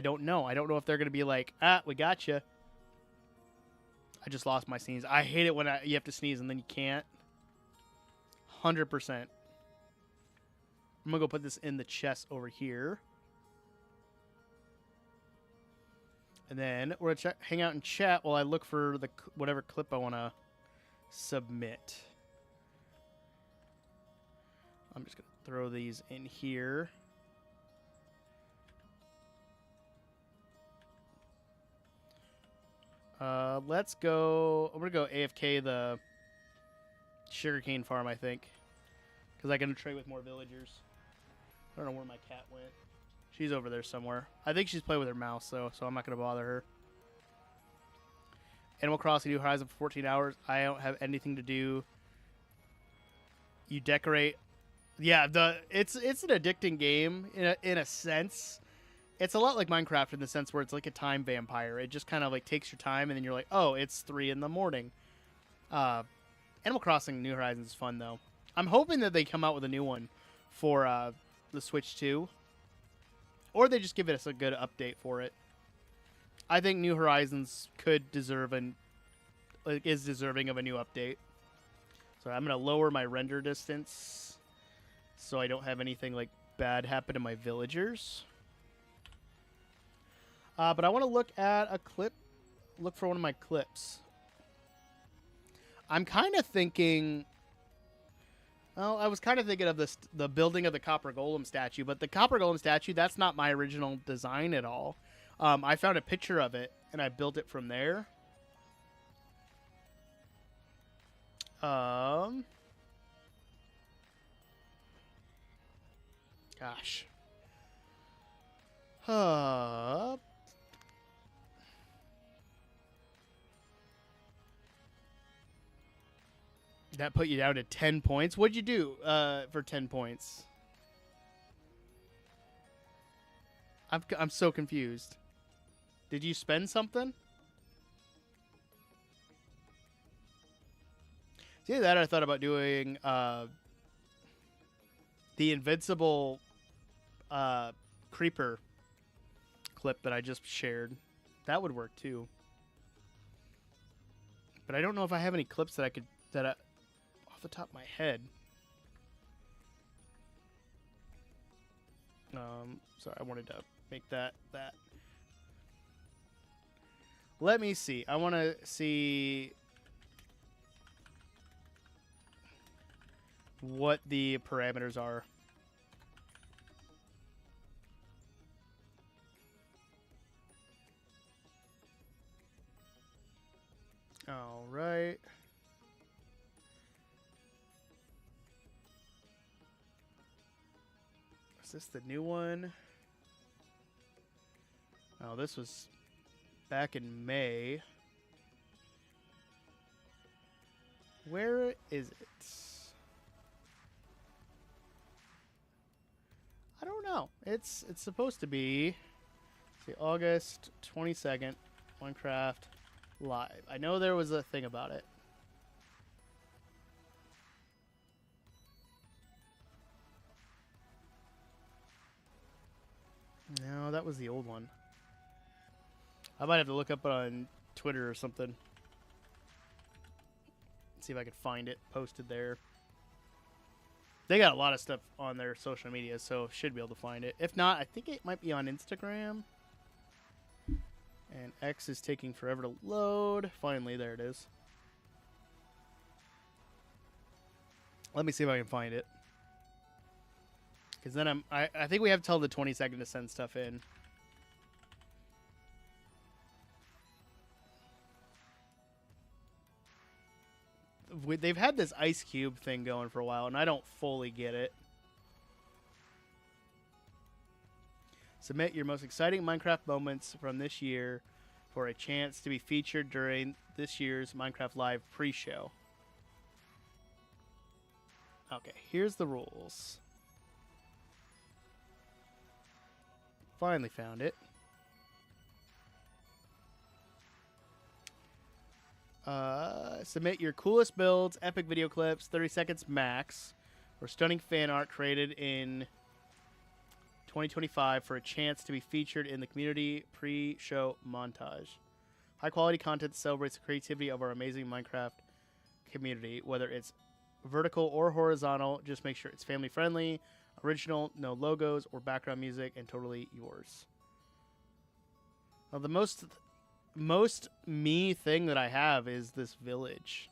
don't know. I don't know if they're going to be like, we got you. I just lost my sneeze. I hate it when you have to sneeze and then you can't. 100%. I'm going to go put this in the chest over here. And then we're going to hang out and chat while I look for whatever clip I want to submit. I'm just going to throw these in here. Let's go. I'm gonna go AFK the sugarcane farm, I think, because I can trade with more villagers. I don't know where my cat went. She's over there somewhere. I think she's playing with her mouse, though, so I'm not gonna bother her. Animal Crossing New Horizons for 14 hours. I don't have anything to do. You decorate. Yeah, it's an addicting game in a sense. It's a lot like Minecraft in the sense where it's like a time vampire. It just kind of like takes your time, and then you're like, oh, it's 3 in the morning. Animal Crossing New Horizons is fun, though. I'm hoping that they come out with a new one for the Switch 2. Or they just give us a good update for it. I think New Horizons could deserve is deserving of a new update. So I'm going to lower my render distance so I don't have anything like bad happen to my villagers. But I want to look at a clip. Look for one of my clips. I'm kind of thinking... Well, I was kind of thinking of the building of the Copper Golem statue. But the Copper Golem statue, that's not my original design at all. I found a picture of it, and I built it from there. Gosh. That put you down to 10 points. What'd you do for 10 points? I'm so confused. Did you spend something? See that? I thought about doing the invincible creeper clip that I just shared. That would work too. But I don't know if I have any clips that I could off the top of my head. Sorry, I wanted to make that. Let me see. I want to see. what the parameters are. All right. Is this the new one? Oh, this was back in May. Where is it? I don't know. It's supposed to be, see, August 22nd, Minecraft Live. I know there was a thing about it. No, that was the old one. I might have to look up it on Twitter or something. See if I can find it posted there. They got a lot of stuff on their social media, so should be able to find it. If not, I think it might be on Instagram. And X is taking forever to load. Finally, there it is. Let me see if I can find it. Because then I think we have till the 22nd to send stuff in. They've had this ice cube thing going for a while, and I don't fully get it. Submit your most exciting Minecraft moments from this year for a chance to be featured during this year's Minecraft Live pre-show. Okay, here's the rules. Finally found it. Submit your coolest builds, epic video clips, 30 seconds max, or stunning fan art created in 2025 for a chance to be featured in the community pre-show montage. High quality content celebrates the creativity of our amazing Minecraft community, whether it's vertical or horizontal. Just make sure it's family friendly, original, no logos or background music, and totally yours. Now, the most me thing that I have is this village.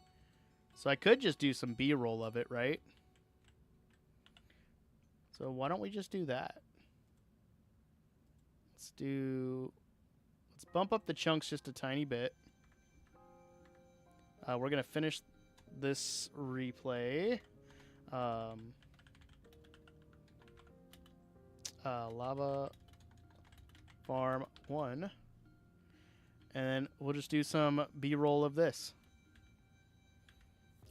So I could just do some B-roll of it, right? So why don't we just do that? Let's bump up the chunks just a tiny bit. We're going to finish this replay. Lava Farm 1. And then we'll just do some B-roll of this.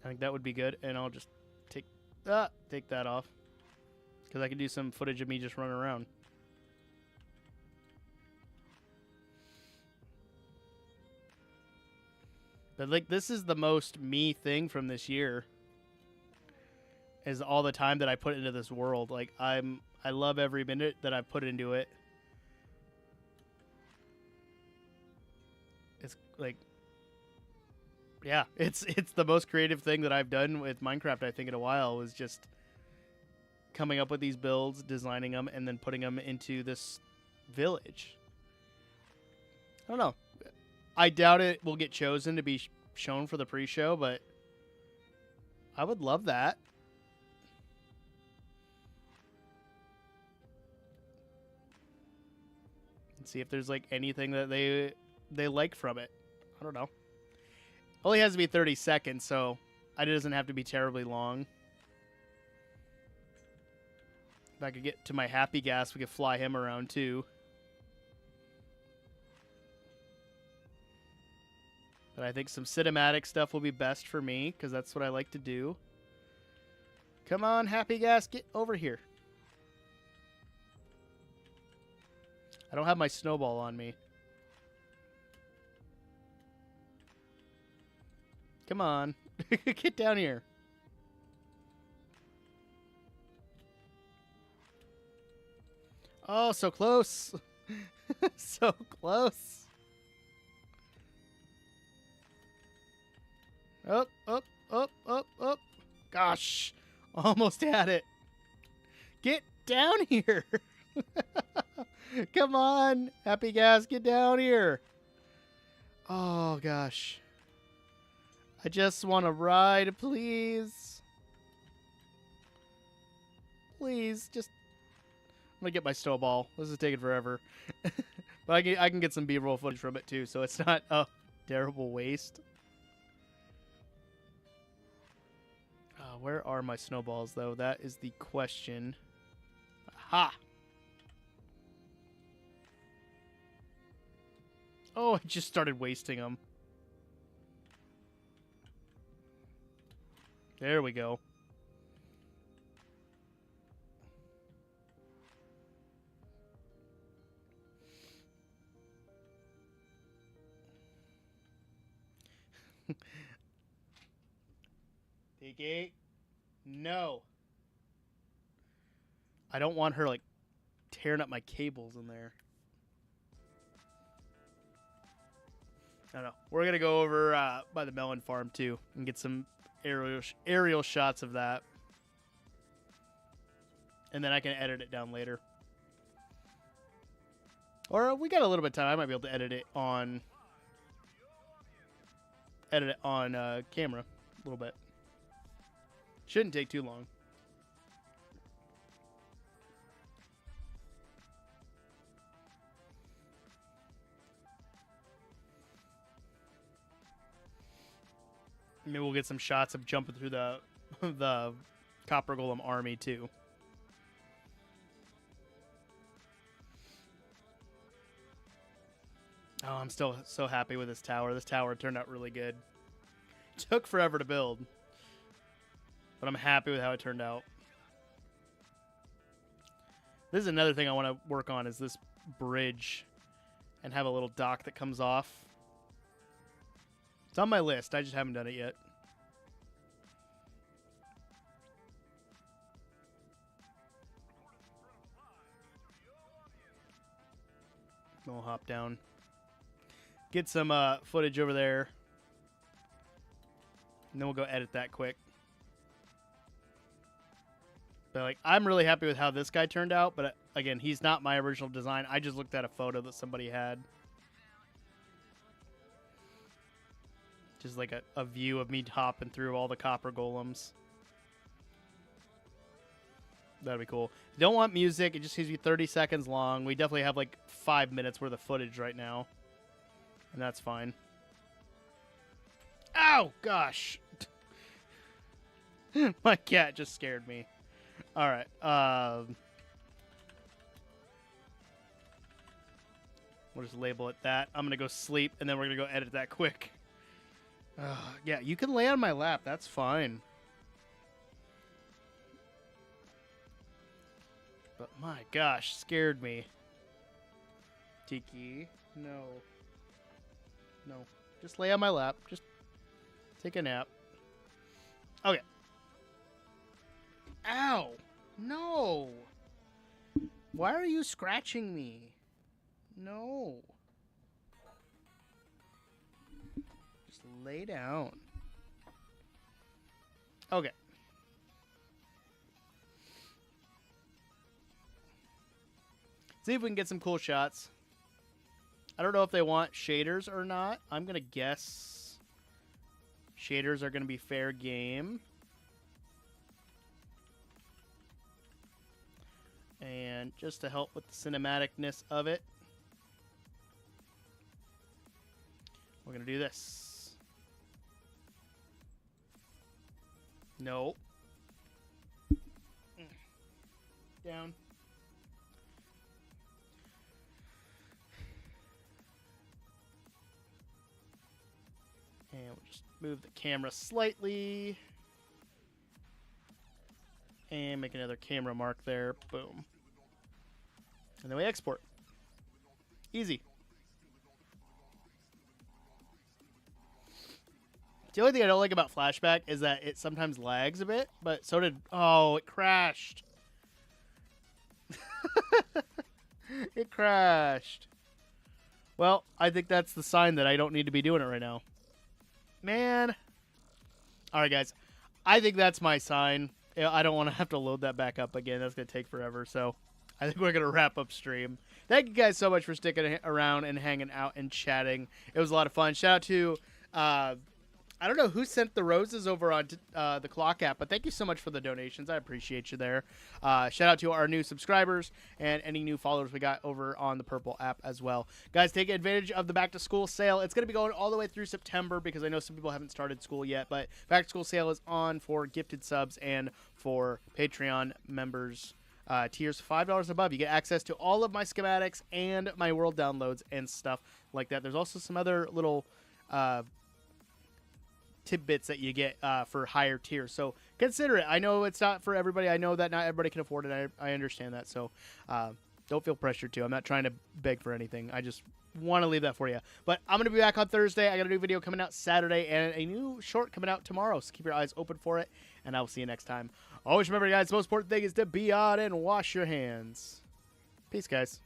I think that would be good. And I'll just take that off. Because I can do some footage of me just running around. But like, this is the most me thing from this year. Is all the time that I put into this world. Like, I love every minute that I've put into it. It's like, yeah, it's the most creative thing that I've done with Minecraft, I think, in a while, was just coming up with these builds, designing them, and then putting them into this village. I don't know. I doubt it will get chosen to be shown for the pre-show, but I would love that. And see if there's like anything that they like from it. I don't know. Only has to be 30 seconds, so it doesn't have to be terribly long. If I could get to my happy gas, we could fly him around too. But I think some cinematic stuff will be best for me, because that's what I like to do. Come on, happy gas, get over here. I don't have my snowball on me. Come on. Get down here. Oh, so close. So close. Up, up, up, up, up. Gosh. Almost had it. Get down here. Come on. Happy gas, get down here. Oh, gosh. I just want to ride, please. Please, just... I'm gonna get my snowball. This is taking forever. But I can get some B-roll footage from it, too, so it's not a terrible waste. Where are my snowballs, though? That is the question. Aha! Oh, I just started wasting them. There we go. Tiki? No. I don't want her, like, tearing up my cables in there. I don't know. We're going to go over by the melon farm, too, and get some aerial shots of that. And then I can edit it down later. Or we got a little bit of time. I might be able to edit it on camera a little bit. Shouldn't take too long. Maybe we'll get some shots of jumping through the Copper Golem army too. Oh, I'm still so happy with this tower. This tower turned out really good. It took forever to build, but I'm happy with how it turned out. This is another thing I want to work on, is this bridge and have a little dock that comes off. It's on my list. I just haven't done it yet. We'll hop down. Get some footage over there. And then we'll go edit that quick. But like, I'm really happy with how this guy turned out. But again, he's not my original design. I just looked at a photo that somebody had. Just like a view of me hopping through all the copper golems. That'd be cool. Don't want music. It just gives you 30 seconds long. We definitely have like 5 minutes worth of footage right now. And that's fine. Ow! Gosh! My cat just scared me. Alright. We'll just label it that. I'm going to go sleep, and then we're going to go edit that quick. Yeah, you can lay on my lap. That's fine. But my gosh, scared me. Tiki, no. No. Just lay on my lap. Just take a nap. Okay. Ow! No! Why are you scratching me? No. Just lay down. Okay. See if we can get some cool shots. I don't know if they want shaders or not. I'm going to guess shaders are going to be fair game. And just to help with the cinematicness of it, we're going to do this. No. Down. And we'll just move the camera slightly. And make another camera mark there. Boom. And then we export. Easy. The only thing I don't like about Flashback is that it sometimes lags a bit, but so did... Oh, it crashed. It crashed. Well, I think that's the sign that I don't need to be doing it right now. Man. All right, guys. I think that's my sign. I don't want to have to load that back up again. That's going to take forever. So I think we're going to wrap up stream. Thank you guys so much for sticking around and hanging out and chatting. It was a lot of fun. Shout out to I don't know who sent the roses over on the Clock app, but thank you so much for the donations. I appreciate you there. Shout out to our new subscribers and any new followers we got over on the Purple app as well. Guys, take advantage of the back to school sale. It's going to be going all the way through September because I know some people haven't started school yet, but back to school sale is on for gifted subs and for Patreon members. Tiers $5 above. You get access to all of my schematics and my world downloads and stuff like that. There's also some other little tidbits that you get for higher tiers, so consider it. I know it's not for everybody. I know that not everybody can afford it. I understand that, so don't feel pressured to. I'm not trying to beg for anything. I just want to leave that for you. But I'm going to be back on Thursday. I got a new video coming out Saturday and a new short coming out tomorrow, so keep your eyes open for it, and I will see you next time. Always remember, guys, the most important thing is to be on and wash your hands. Peace, guys.